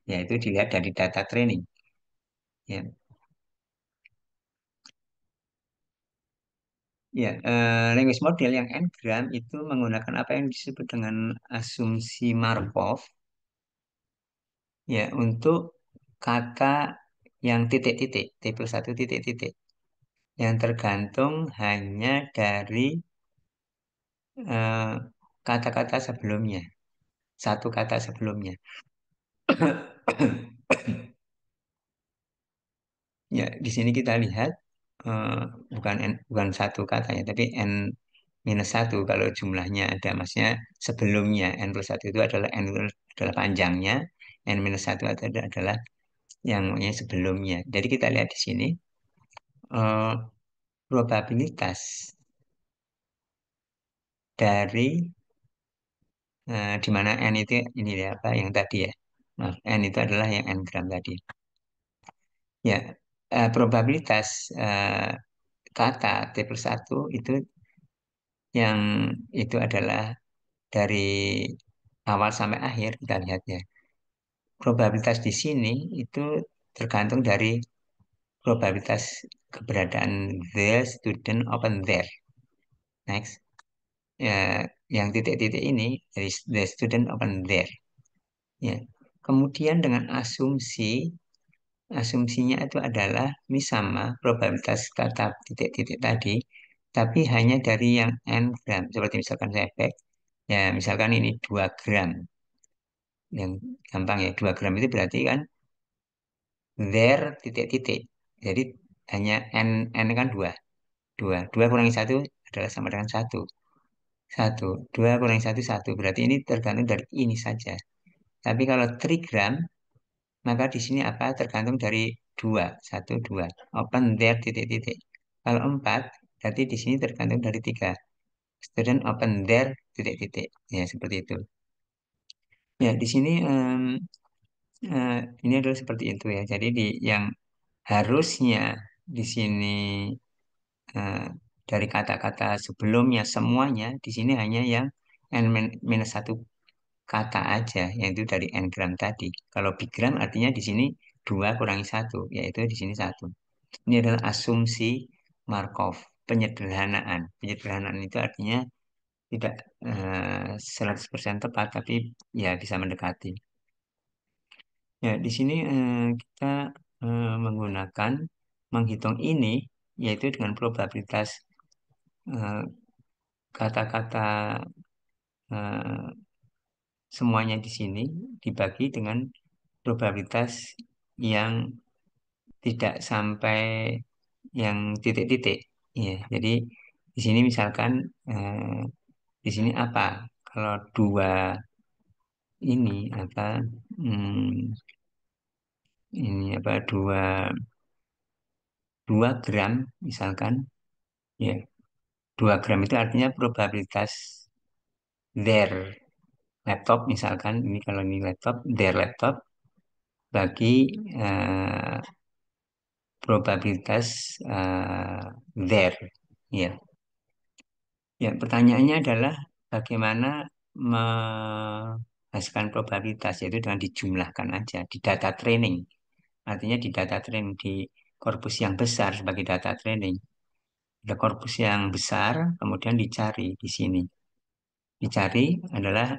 Ya, itu dilihat dari data training. Ya, Ya, language model yang n-gram itu menggunakan apa yang disebut dengan asumsi Markov, ya, untuk kata yang titik-titik, T+1 titik-titik, yang tergantung hanya dari eh, kata-kata sebelumnya, satu kata sebelumnya. Ya, di sini kita lihat eh, bukan satu katanya, tapi n-1 kalau jumlahnya ada, maksudnya sebelumnya n+1 itu adalah adalah panjangnya, n-1 adalah yang namanya sebelumnya. Jadi kita lihat di sini eh, probabilitas dari di mana n itu ini ya apa yang tadi ya. Maaf, n itu adalah yang n-gram tadi. Ya, probabilitas kata T+1 itu yang itu adalah dari awal sampai akhir kita lihat ya. Probabilitas di sini itu tergantung dari probabilitas keberadaan the student open there. Next, ya, yang titik-titik ini dari the student open there. Ya. Kemudian dengan asumsinya itu adalah ini sama probabilitas kata titik-titik tadi, tapi hanya dari yang n gram. Seperti misalkan saya back, ya misalkan ini 2 gram. Yang gampang ya, 2 gram itu berarti kan there titik-titik. Jadi hanya n kan 2. 2 kurangi satu adalah sama dengan satu. Satu, 2 kurangi satu satu. Berarti ini tergantung dari ini saja. Tapi kalau trigram, maka di sini apa? Tergantung dari dua, satu, dua. Open there, titik-titik. Kalau empat, berarti di sini tergantung dari tiga. Student open there, titik-titik. Ya, seperti itu. Ya, di sini ini adalah seperti itu ya. Jadi yang harusnya di sini eh, dari kata-kata sebelumnya semuanya, di sini hanya yang n satu kata aja, yaitu dari n-gram tadi. Kalau bigram artinya di sini 2 kurangi satu, yaitu di sini satu. Ini adalah asumsi Markov, penyederhanaan. Penyederhanaan itu artinya tidak 100% tepat, tapi ya bisa mendekati. Ya, di sini kita menggunakan menghitung ini, yaitu dengan probabilitas eh, kata-kata semuanya di sini dibagi dengan probabilitas yang tidak sampai yang titik-titik. Ya, jadi di sini misalkan di sini apa? Kalau dua ini apa? hmm, ini apa? Dua gram misalkan, ya 2 gram itu artinya probabilitas their laptop misalkan ini kalau ini laptop their laptop bagi eh, probabilitas there. Ya, ya pertanyaannya adalah bagaimana menghasilkan probabilitas yaitu dengan dijumlahkan aja di data training. Artinya di data training di korpus yang besar sebagai data training. Ada korpus yang besar kemudian dicari di sini. Dicari adalah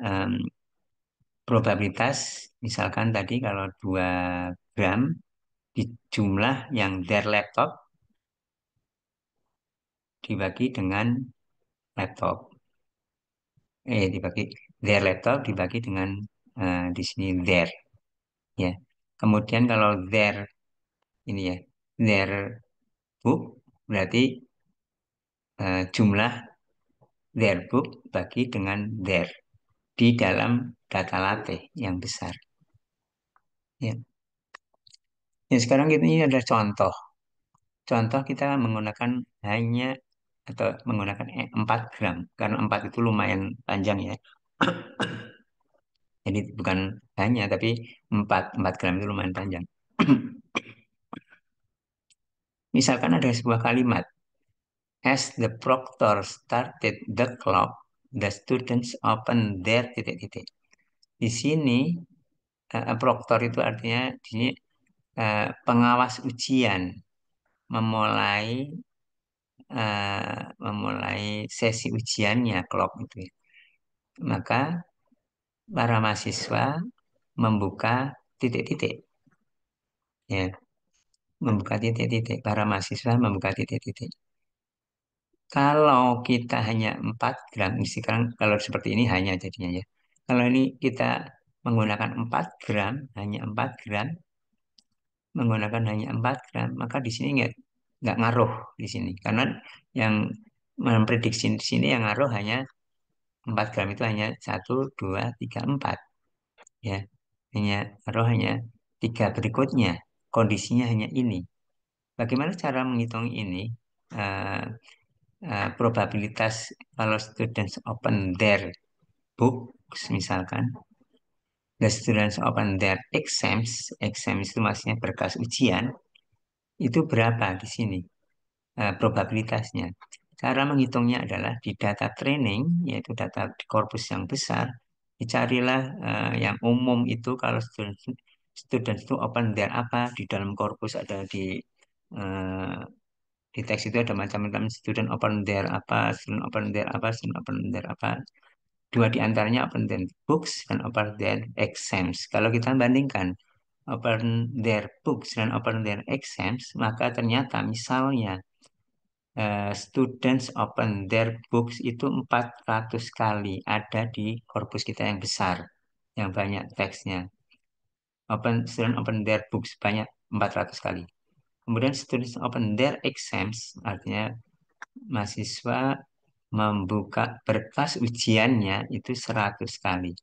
probabilitas misalkan tadi kalau 2 gram di jumlah yang their laptop dibagi dengan laptop. Dibagi their laptop dibagi dengan di sini their ya. Kemudian kalau their ini ya their book berarti jumlah their book bagi dengan their di dalam data latih yang besar. Ya. Ya, sekarang ini adalah contoh. Contoh kita menggunakan hanya atau menggunakan 4 gram karena 4 itu lumayan panjang ya. Jadi bukan hanya tapi 4 gram itu lumayan panjang. Misalkan ada sebuah kalimat, as the proctor started the clock, the students open their titik-titik. Di sini proctor itu artinya di sini pengawas ujian memulai memulai sesi ujiannya clock itu, ya. Maka para mahasiswa membuka titik-titik, ya, membuka titik-titik. Para mahasiswa membuka titik-titik. Kalau kita hanya 4 gram, ini sekarang kalau seperti ini hanya jadinya ya. Kalau ini kita menggunakan 4 gram, hanya 4 gram, menggunakan hanya 4 gram, maka di sini nggak ngaruh di sini. Karena yang memprediksi di sini yang ngaruh hanya 4 gram itu hanya 1, 2, 3, 4. Ya, hanya ngaruh hanya 3 berikutnya. Kondisinya hanya ini. Bagaimana cara menghitung ini? Eh, Probabilitas kalau students open their books misalkan, the students open their exams itu maksudnya berkas ujian, itu berapa di sini probabilitasnya. Cara menghitungnya adalah di data training, yaitu data di korpus yang besar, dicarilah yang umum itu kalau students itu open their apa, di dalam korpus ada eh, di teks itu ada macam-macam student open their apa, student open their apa, student open their apa. Dua di antaranya open their books dan open their exams. Kalau kita bandingkan open their books dan open their exams, maka ternyata misalnya students open their books itu 400 kali ada di korpus kita yang besar, yang banyak teksnya. Student open their books banyak 400 kali. Kemudian students open their exams, artinya mahasiswa membuka berkas ujiannya itu 100 kali.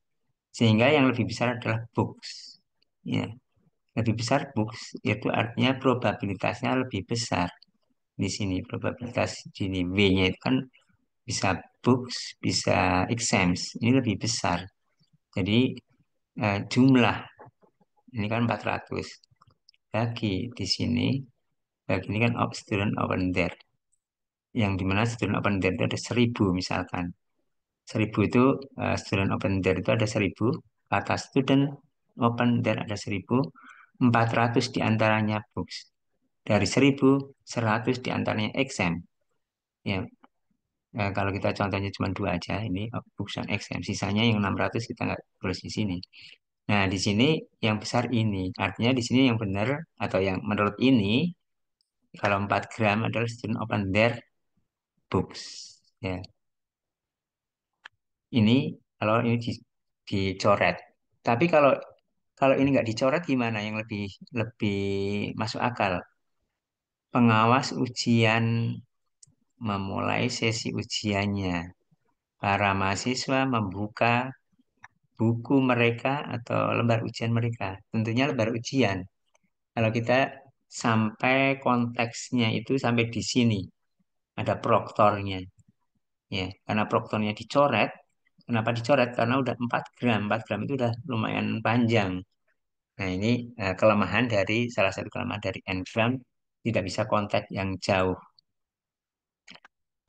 Sehingga yang lebih besar adalah books. Ya, lebih besar books itu artinya probabilitasnya lebih besar. Di sini probabilitas di sini W-nya itu kan bisa books, bisa exams. Ini lebih besar. Jadi jumlah ini kan 400 bagi di sini, bagi ini kan student open there. Yang dimana student open there itu ada 1.000 misalkan. 1.000 itu student open there itu ada 1.000, kata student open there ada 1.000, 400 diantaranya books. Dari 1.000, 100 diantaranya exam. Ya, kalau kita contohnya cuma dua aja, ini books dan exam. Sisanya yang 600 kita nggak tulis di sini. Nah, di sini yang besar ini. Artinya di sini yang benar atau yang menurut ini, kalau 4 gram adalah student open their books. Ya, ini kalau ini dicoret. Tapi kalau kalau ini nggak dicoret gimana? Yang lebih lebih masuk akal. Pengawas ujian memulai sesi ujiannya. Para mahasiswa membuka buku mereka atau lembar ujian mereka. Tentunya lembar ujian. Kalau kita sampai konteksnya itu sampai di sini, ada proktornya. Ya, karena proktornya dicoret. Kenapa dicoret? Karena udah 4 gram. 4 gram itu udah lumayan panjang. Nah, ini kelemahan dari salah satu kelemahan dari Ngram tidak bisa kontak yang jauh.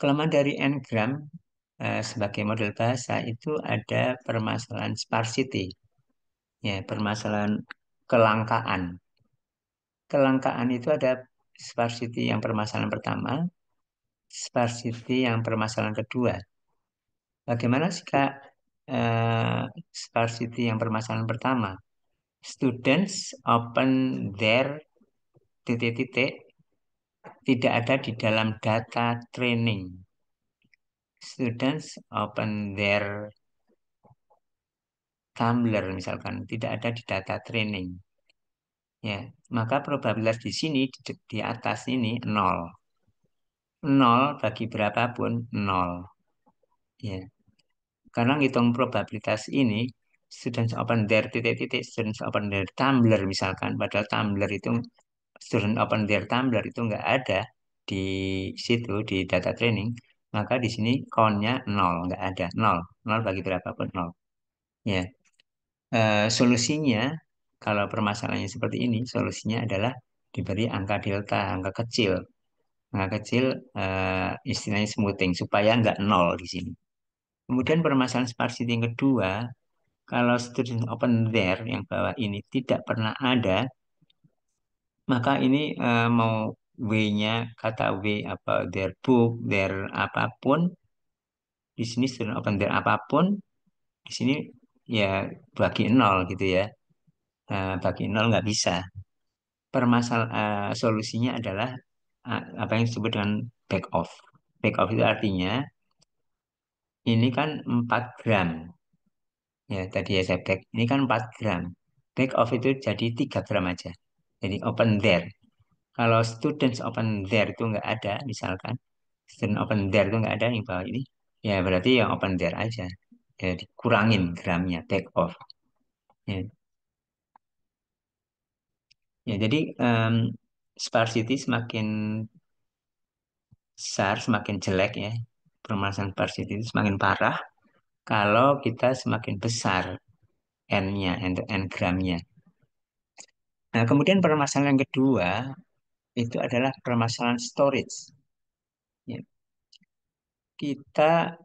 Kelemahan dari Ngram sebagai model bahasa itu ada permasalahan sparsity, ya, permasalahan kelangkaan. Kelangkaan itu ada sparsity yang permasalahan pertama, sparsity yang permasalahan kedua. Bagaimana sih Kak eh, sparsity yang permasalahan pertama? Students open their titik-titik tidak ada di dalam data training. Students open their Tumblr misalkan tidak ada di data training. Ya, maka probabilitas di sini di atas ini nol. Nol bagi berapapun nol. Ya, karena ngitung probabilitas ini students open their titik-titik students open their Tumblr misalkan, padahal Tumblr itu student open their Tumblr itu nggak ada di situ di data training, maka di sini count-nya nol, nggak ada nol, nol bagi berapapun nol. Ya, solusinya kalau permasalahannya seperti ini, solusinya adalah diberi angka delta, angka kecil, angka kecil istilahnya smoothing supaya nggak nol di sini. Kemudian permasalahan sparsity yang kedua, kalau student open there yang bawah ini tidak pernah ada, maka ini mau W-nya, kata W apa, their book, their apapun, di sini student open their apapun, di sini ya bagi nol gitu ya. Bagi nol nggak bisa. Solusinya adalah apa yang disebut dengan back off. Back off itu artinya ini kan 4 gram. Ya, tadi ya saya back. Ini kan 4 gram. Back off itu jadi 3 gram aja. Jadi open there. Kalau students open there itu nggak ada, misalkan. Student open there itu nggak ada yang bawah ini. Ya, berarti yang open there aja. Ya, dikurangin gramnya, back off. Ya, ya jadi sparsity semakin besar, semakin jelek ya. Permasalahan sparsity itu semakin parah kalau kita semakin besar n-nya, n gramnya. Nah, kemudian permasalahan yang kedua itu adalah permasalahan storage. Ya, kita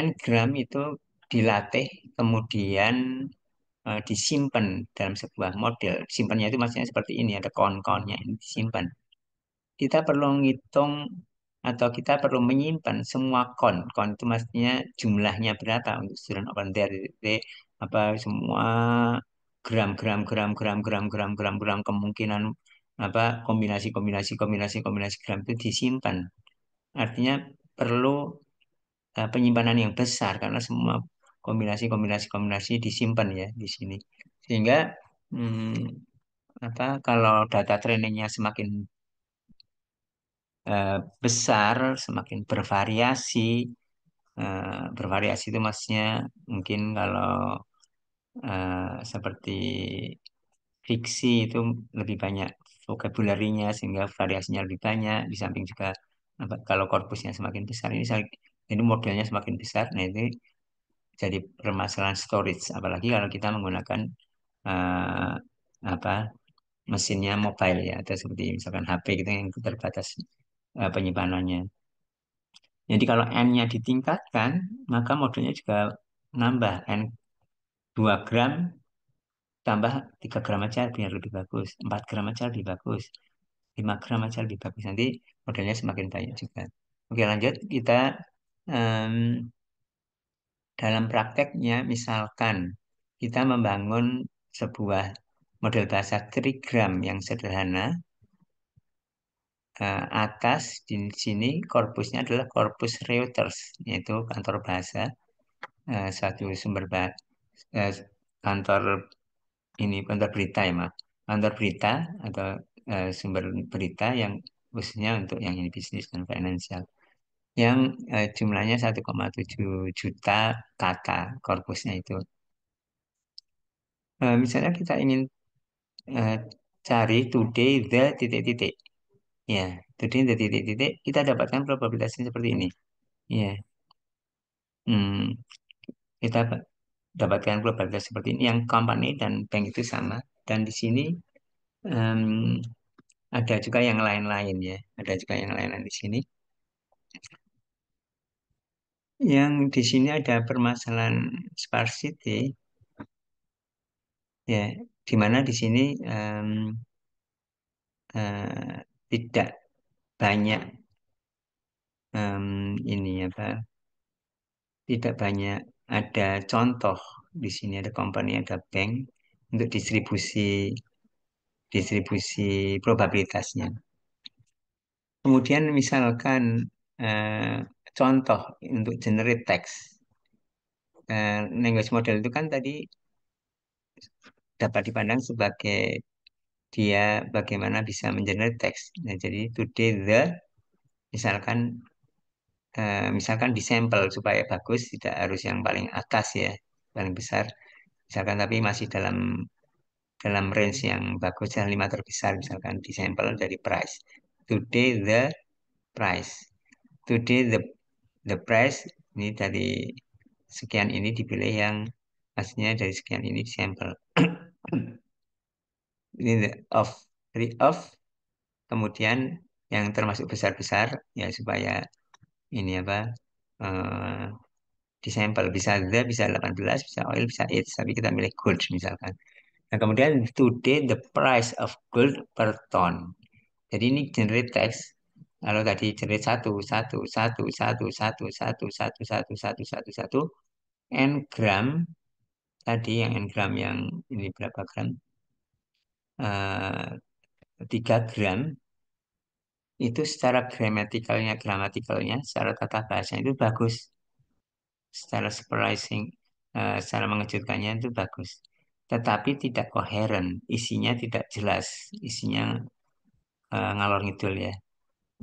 n-gram itu dilatih, kemudian disimpan dalam sebuah model. Simpannya itu maksudnya seperti ini, ada kawan-kawannya ini disimpan. Kita perlu ngitung atau kita perlu menyimpan semua kon. Kon itu maksudnya jumlahnya berapa untuk student open there. Jadi, apa semua gram kemungkinan apa kombinasi gram itu disimpan. Artinya perlu penyimpanan yang besar karena semua kombinasi disimpan ya di sini. Sehingga hmm, kalau data trainingnya semakin besar, semakin bervariasi. Bervariasi itu maksudnya mungkin kalau seperti fiksi itu lebih banyak vocabulary-nya sehingga variasinya lebih banyak. Di samping juga kalau korpusnya semakin besar ini modelnya semakin besar. Nah itu jadi permasalahan storage. Apalagi kalau kita menggunakan eh, apa mesinnya mobile ya atau seperti misalkan HP gitu yang terbatas penyimpanannya. Jadi kalau N-nya ditingkatkan, maka modelnya juga nambah. N 2 gram tambah 3 gram aja biar lebih bagus. 4 gram aja lebih bagus. 5 gram aja lebih bagus. Nanti modelnya semakin banyak juga. Oke lanjut, kita em, dalam prakteknya misalkan kita membangun sebuah model bahasa trigram yang sederhana. Atas di sini korpusnya adalah korpus Reuters, yaitu kantor bahasa, suatu sumber eh, kantor kantor berita ya, Mas. Kantor berita atau sumber berita yang khususnya untuk yang ini bisnis dan finansial. Yang jumlahnya 1,7 juta kata korpusnya itu. Misalnya kita ingin eh, cari today the titik-titik. Ya, today the titik-titik kita dapatkan probabilitasnya seperti ini. Ya, hmm, kita dapatkan probabilitas seperti ini. Yang company dan bank itu sama. Dan di sini em, ada juga yang lain-lain ya. Ada juga yang lain-lain di sini. Yang di sini ada permasalahan sparsity ya, di mana di sini tidak banyak ini apa, tidak banyak ada contoh di sini ada company, ada bank untuk distribusi distribusi probabilitasnya. Kemudian misalkan contoh untuk generate text. Language model itu kan tadi dapat dipandang sebagai dia bagaimana bisa mengenerate teks. Nah, jadi today the misalkan misalkan disampel supaya bagus tidak harus yang paling atas ya, paling besar. Misalkan tapi masih dalam dalam range yang bagus yang 5 terbesar misalkan disampel dari price. Today the price. Today the price ini dari sekian ini dipilih yang hasilnya dari sekian ini disampel. Ini the off, three off, kemudian yang termasuk besar-besar ya supaya ini apa eh, disampel bisa the bisa 18 bisa oil bisa H tapi kita milih gold misalkan. Nah kemudian today the price of gold per ton Jadi ini generate text. Kalau tadi generate satu, satu, satu, satu, satu, satu, satu, satu, satu, satu, satu, n gram tadi yang n gram yang ini berapa gram? 3 gram itu secara gramatikalnya, secara tata bahasa itu bagus. Secara surprising, secara mengejutkannya itu bagus. Tetapi tidak koheren, isinya tidak jelas, isinya ngalor ngidul ya.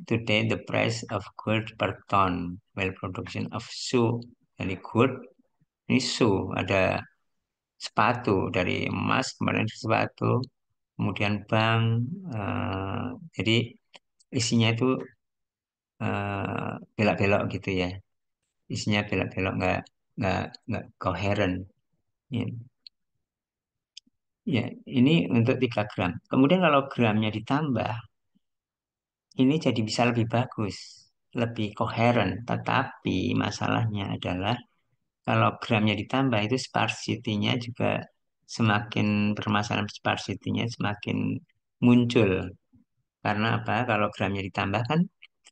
Today the price of gold per ton, while production of shoe, dari gold ini shoe ada sepatu dari emas kemarin sepatu, kemudian bank, eh, jadi isinya itu belak-belok gitu ya, isinya belak-belok nggak koheren. Ya, ya, ini untuk 3 gram. Kemudian kalau gramnya ditambah, ini jadi bisa lebih bagus, lebih koheren. Tetapi masalahnya adalah kalau gramnya ditambah itu sparsity-nya juga semakin permasalahan sparsity-nya semakin muncul. Karena apa? Kalau gramnya ditambah kan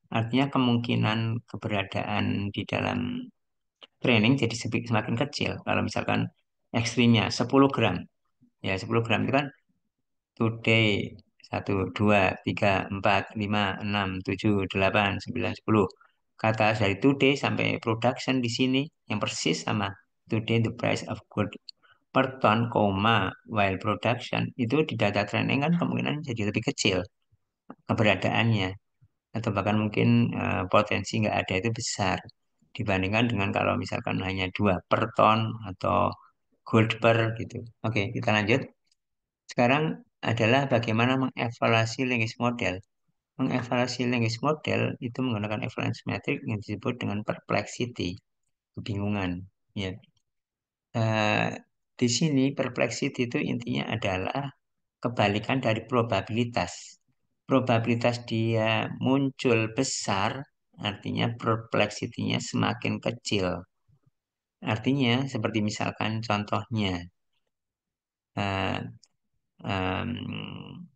artinya kemungkinan keberadaan di dalam training jadi semakin kecil. Kalau misalkan ekstrimnya 10 gram, ya 10 gram itu kan today 1, 2, 3, 4, 5, 6, 7, 8, 9, 10. Kata dari today sampai production di sini yang persis sama today the price of gold per ton, while production itu di data training kan kemungkinan jadi lebih kecil keberadaannya atau bahkan mungkin potensi nggak ada itu besar dibandingkan dengan kalau misalkan hanya 2 per ton atau gold per gitu. Oke, kita lanjut. Sekarang adalah bagaimana mengevaluasi language model. Mengevaluasi language model itu menggunakan evaluation metric yang disebut dengan perplexity, kebingungan. Ya. Eh, di sini perplexity itu intinya adalah kebalikan dari probabilitas. Probabilitas dia muncul besar, artinya perplexity-nya semakin kecil. Artinya, seperti misalkan contohnya, eh, em,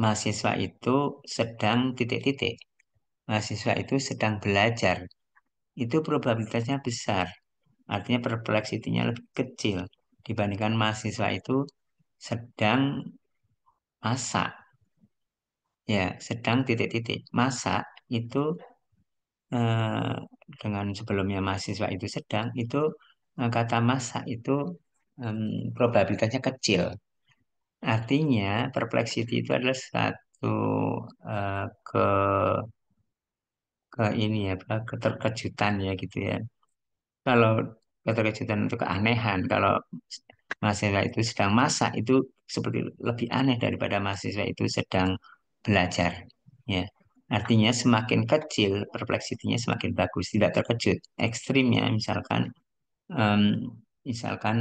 mahasiswa itu sedang titik-titik. Mahasiswa itu sedang belajar. Itu probabilitasnya besar. Artinya perplexity-nya lebih kecil dibandingkan mahasiswa itu sedang masak. Ya, sedang titik-titik. Masak itu eh, dengan sebelumnya mahasiswa itu sedang, itu kata masak itu probabilitasnya kecil. Artinya perplexity itu adalah satu eh, ke ke ini ya, keterkejutan ya gitu ya. Kalau keterkejutan itu keanehan, kalau mahasiswa itu sedang masak itu seperti lebih aneh daripada mahasiswa itu sedang belajar. Ya, artinya semakin kecil perpleksitinya semakin bagus, tidak terkejut. Ekstrimnya em, misalkan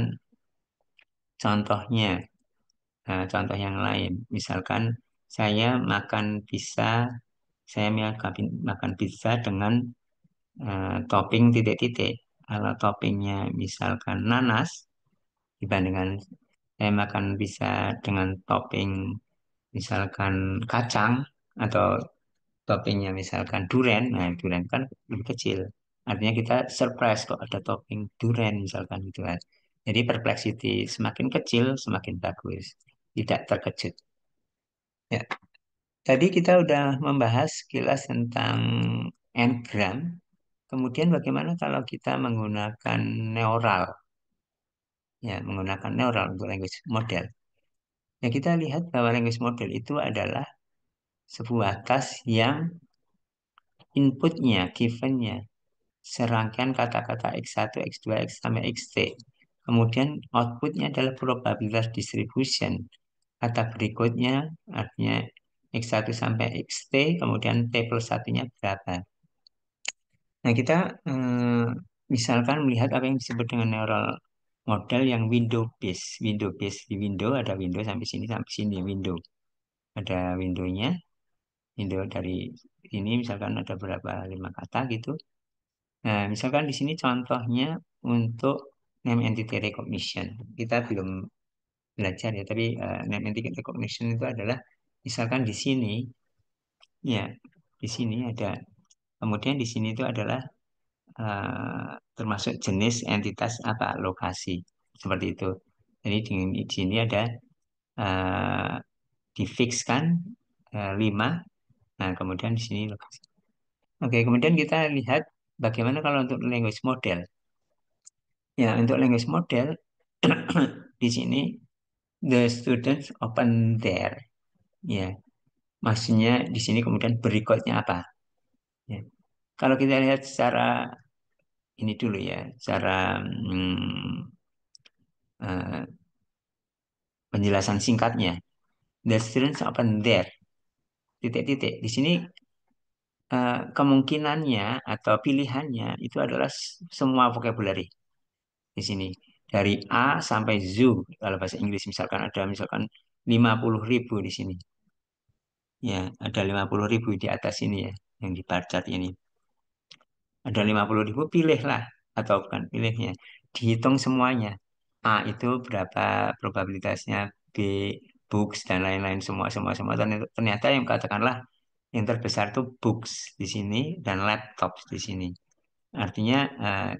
contohnya, contoh yang lain, misalkan saya makan pizza, saya makan pizza dengan topping titik-titik. Kalau toppingnya misalkan nanas, dibandingkan saya makan bisa dengan topping misalkan kacang atau toppingnya misalkan durian, nah durian kan lebih kecil. Artinya kita surprise kok ada topping durian misalkan gitu kan. Jadi perplexity semakin kecil semakin bagus, tidak terkejut. Ya, tadi kita udah membahas sekilas tentang n-gram. Kemudian bagaimana kalau kita menggunakan neural, ya menggunakan neural untuk language model. Ya, kita lihat bahwa language model itu adalah sebuah task yang inputnya, givennya, serangkaian kata-kata x1, x2, x sampai xt. Kemudian outputnya adalah probabilitas distribution. Kata berikutnya artinya x1 sampai xt, kemudian t plus satunya berapa. Nah, kita eh, misalkan melihat apa yang disebut dengan neural model yang window based. Window based di window ada window sampai sini window. Ada windownya, window dari ini misalkan ada berapa 5 kata gitu. Nah, misalkan di sini contohnya untuk name entity recognition. Kita belum belajar ya, tapi name entity recognition itu adalah misalkan di sini Ya, di sini ada. Kemudian di sini itu adalah termasuk jenis entitas apa lokasi seperti itu. Jadi di sini ada eh, difixkan 5. Nah, kemudian di sini lokasi. Oke, kemudian kita lihat bagaimana kalau untuk language model. Ya, untuk language model di sini the students open there. Ya, maksudnya di sini kemudian berikutnya apa? Ya. Kalau kita lihat secara ini dulu ya, secara eh, penjelasan singkatnya. The students open there. Titik-titik. Di sini kemungkinannya atau pilihannya itu adalah semua vocabulary di sini. Dari A sampai zoo. Kalau bahasa Inggris misalkan ada misalkan 50.000 di sini. Ya, ada 50.000 di atas ini ya, yang di bar chart ini. Ada 50.000, pilihlah. Atau bukan pilihnya. Dihitung semuanya. A itu berapa probabilitasnya, B, books, dan lain-lain. Semua. Ternyata yang katakanlah yang terbesar itu books di sini dan laptop di sini. Artinya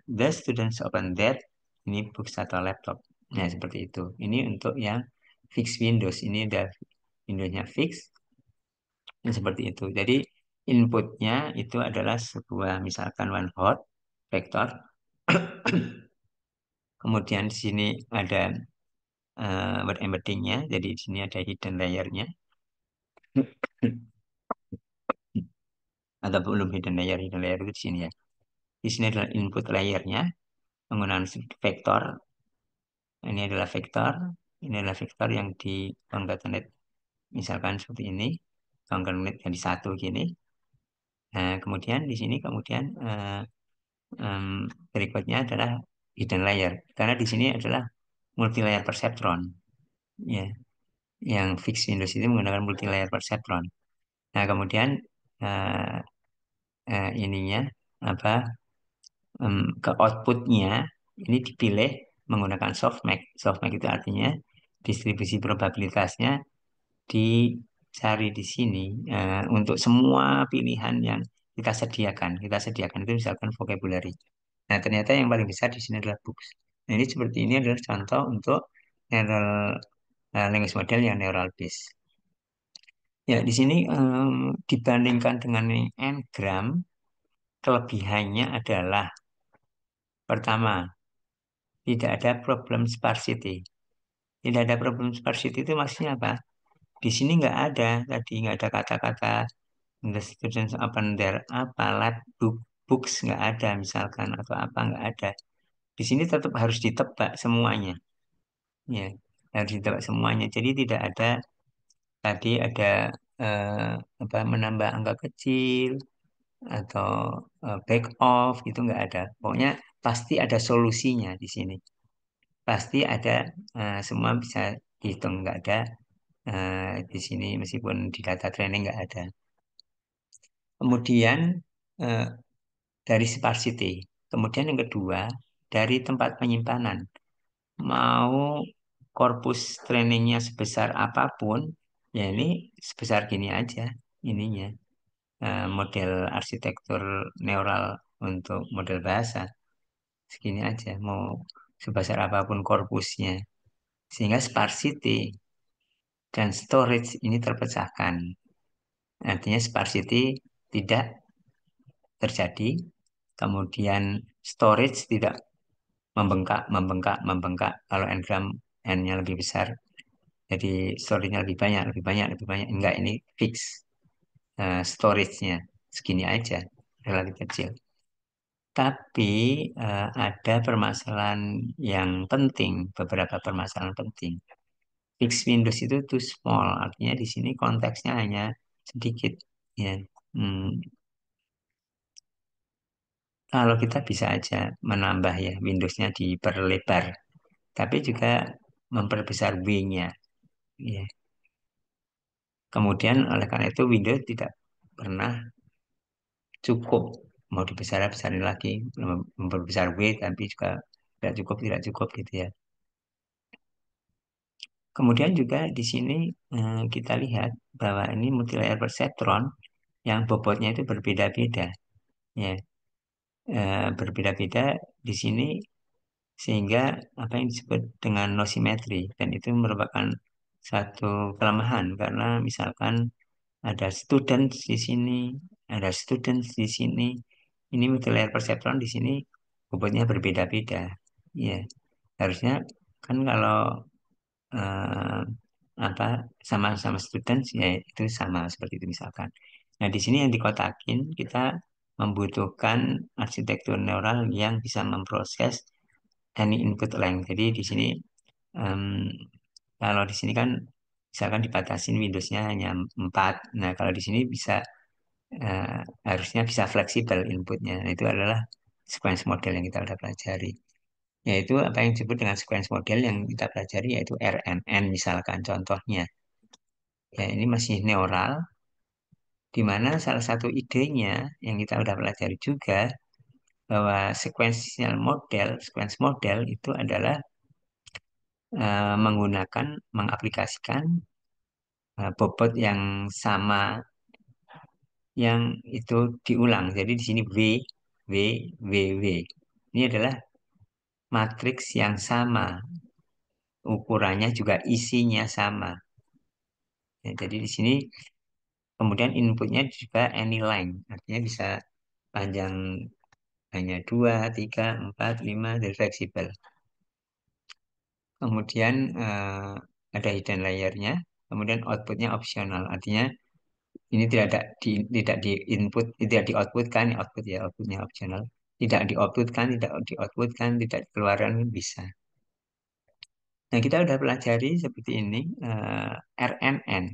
the students open that ini books atau laptop. Nah, seperti itu. Ini untuk yang fix Windows. Ini udah Windowsnya fix. Ini seperti itu. Jadi inputnya itu adalah sebuah misalkan one hot vektor. Kemudian di sini ada word embeddingnya. Jadi di sini ada hidden layernya. Atau belum hidden layer itu di sini ya. Di sini adalah input layernya menggunakan vektor. Ini adalah vektor yang di concatenate. Misalkan seperti ini, concatenate jadi satu gini. Nah, kemudian di sini kemudian em, berikutnya adalah hidden layer. Karena di sini adalah multi layer perceptron. Ya, yang fix Windows itu menggunakan multi layer perceptron. Nah, kemudian eh, ininya apa ke outputnya ini dipilih menggunakan softmax. Softmax itu artinya distribusi probabilitasnya dicari di sini untuk semua pilihan yang kita sediakan. Kita sediakan itu misalkan vocabulary. Nah, ternyata yang paling besar di sini adalah books. Nah, ini seperti ini adalah contoh untuk neural language model yang neural base. Ya, di sini dibandingkan dengan yang Ngram, kelebihannya adalah pertama, tidak ada problem sparsity. Tidak ada problem sparsity itu maksudnya apa? Di sini nggak ada tadi nggak ada kata-kata the students open their apa lab books nggak ada misalkan atau apa nggak ada. Di sini tetap harus ditebak semuanya, ya harus ditebak semuanya. Jadi tidak ada tadi ada eh, apa menambah angka kecil atau back off itu nggak ada. Pokoknya pasti ada solusinya di sini. Pasti ada semua bisa dihitung nggak ada di sini meskipun di data training nggak ada. Kemudian eh, dari sparsity. Kemudian yang kedua dari tempat penyimpanan. Mau korpus trainingnya sebesar apapun, ya ini sebesar gini aja ininya. Model arsitektur neural untuk model bahasa segini aja. Mau sebesar apapun korpusnya. Sehingga sparsity dan storage ini terpecahkan. Artinya sparsity tidak terjadi, kemudian storage tidak membengkak. Kalau n-gram n-nya lebih besar, jadi storage-nya lebih banyak. Enggak, ini fix storage-nya segini aja, relatif kecil. Tapi ada permasalahan yang penting, beberapa permasalahan penting. Fix Windows itu too small, artinya di sini konteksnya hanya sedikit. Ya, Hmm, kalau kita bisa aja menambah ya Windows-nya diperlebar, tapi juga memperbesar W-nya. Ya. Kemudian oleh karena itu Windows tidak pernah cukup mau dibesar-besarin lagi, memperbesar W tapi juga tidak cukup gitu ya. Kemudian juga di sini kita lihat bahwa ini multilayer perceptron yang bobotnya itu berbeda-beda, ya. Berbeda-beda di sini sehingga apa yang disebut dengan no simetri, dan itu merupakan satu kelemahan karena misalkan ada student di sini, ada student di sini, ini multi-layer perceptron di sini bobotnya berbeda-beda, ya. Harusnya kan kalau eh, apa sama-sama students ya itu sama seperti itu misalkan. Nah, di sini yang dikotakin kita membutuhkan arsitektur neural yang bisa memproses any input length. Jadi di sini em, kalau di sini kan misalkan dibatasin Windows-nya hanya 4. Nah, kalau di sini bisa eh, harusnya bisa fleksibel inputnya. Nah, itu adalah sequence model yang kita udah pelajari. Yaitu apa yang disebut dengan sequence model yang kita pelajari yaitu RNN misalkan contohnya. Ya, ini masih neural, di mana salah satu idenya yang kita udah pelajari juga bahwa sequence model itu adalah menggunakan, mengaplikasikan bobot yang sama yang itu diulang. Jadi di sini V, V, V. Ini adalah matriks yang sama, ukurannya juga isinya sama. Ya, jadi di sini kemudian inputnya juga any length, artinya bisa panjang hanya 2, 3, 4, 5 dan fleksibel. Kemudian ada hidden layernya, kemudian outputnya opsional, artinya ini tidak di input, tidak di output kan, output ya outputnya opsional, tidak di output kan, tidak di output kan, tidak dikeluarkan bisa. Nah, kita udah pelajari seperti ini RNN.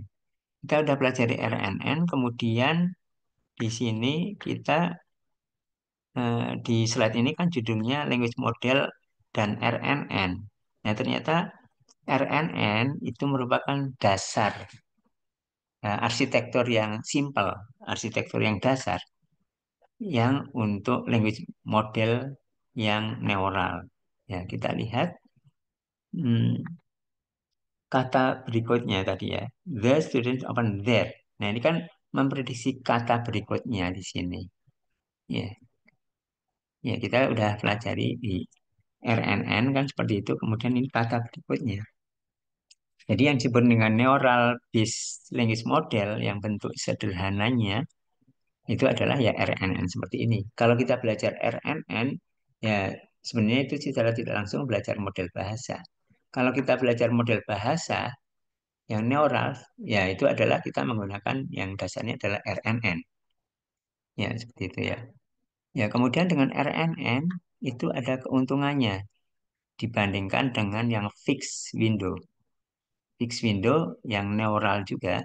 Kita udah pelajari RNN, kemudian di sini kita di slide ini kan judulnya language model dan RNN. Nah, ternyata RNN itu merupakan dasar arsitektur yang simple, arsitektur yang dasar yang untuk language model yang neural. Ya, kita lihat hmm, kata berikutnya tadi ya. The students open there. Nah, ini kan memprediksi kata berikutnya di sini. Ya, ya kita udah pelajari di RNN kan seperti itu. Kemudian ini kata berikutnya. Jadi yang disebut dengan neural based language model yang bentuk sederhananya itu adalah ya RNN seperti ini. Kalau kita belajar RNN, ya sebenarnya itu secara tidak langsung belajar model bahasa. Kalau kita belajar model bahasa yang neural, ya itu adalah kita menggunakan yang dasarnya adalah RNN. Ya, seperti itu ya. Ya, kemudian dengan RNN itu ada keuntungannya dibandingkan dengan yang fixed window. Fixed window yang neural juga,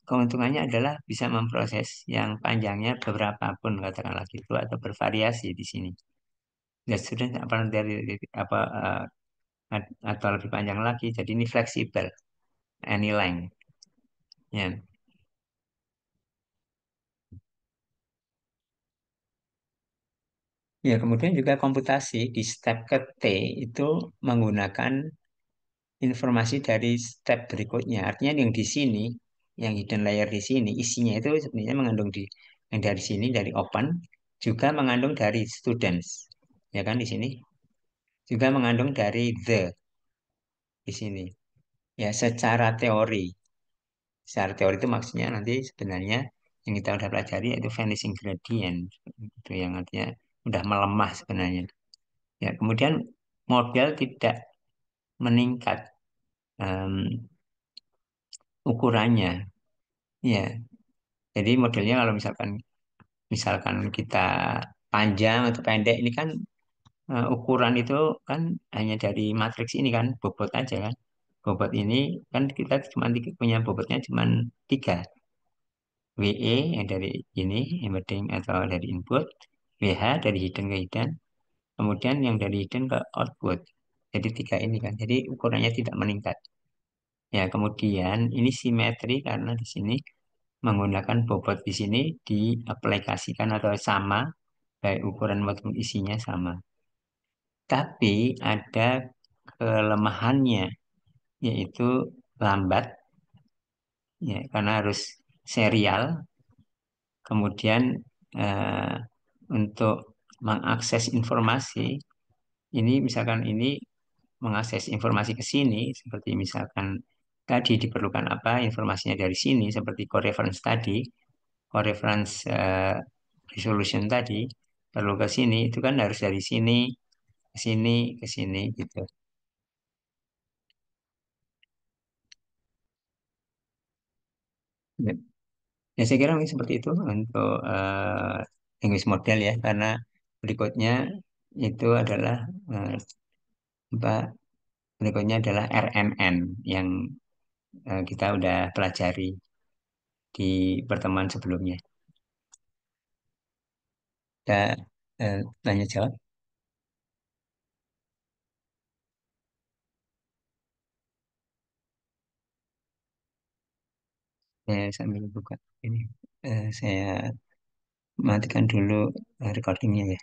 keuntungannya adalah bisa memproses yang panjangnya beberapa pun katakanlah gitu atau bervariasi di sini. Ya sudah apa apa atau lebih panjang lagi. Jadi ini fleksibel, any length. Ya. Ya, kemudian juga komputasi di step ke T itu menggunakan informasi dari step berikutnya. Artinya yang di sini, yang hidden layer di sini, isinya itu sebenarnya mengandung yang dari sini, dari open, juga mengandung dari students. Ya kan di sini. Juga mengandung dari the di sini. Ya, secara teori. Secara teori itu maksudnya nanti sebenarnya yang kita udah pelajari yaitu vanishing gradient. Itu yang artinya udah melemah sebenarnya. Ya, kemudian model tidak meningkat em, ukurannya. Ya, jadi modelnya kalau misalkan kita panjang atau pendek ini kan ukuran itu kan hanya dari matriks ini kan bobot aja kan. Bobot ini kan kita cuma punya bobotnya cuma 3. WE yang dari ini emitting atau dari input, WH dari hidden ke hidden, kemudian yang dari hidden ke output. Jadi 3 ini kan. Jadi ukurannya tidak meningkat. Ya, kemudian ini simetri karena di sini menggunakan bobot di sini diaplikasikan atau sama, baik ukuran maupun isinya sama. Tapi ada kelemahannya, yaitu lambat, ya, karena harus serial. Kemudian eh, untuk mengakses informasi, ini misalkan ini mengakses informasi ke sini, seperti misalkan tadi diperlukan apa informasinya dari sini, seperti coreference tadi, coreference resolution tadi, perlu ke sini, itu kan harus dari sini, ke sini, ke sini gitu. Ya, ya, saya kira mungkin seperti itu untuk language model ya, karena berikutnya itu adalah eh, apa berikutnya adalah RMN yang kita udah pelajari di pertemuan sebelumnya. Kita tanya jawab. Saya sambil buka ini. Saya matikan dulu recordingnya ya.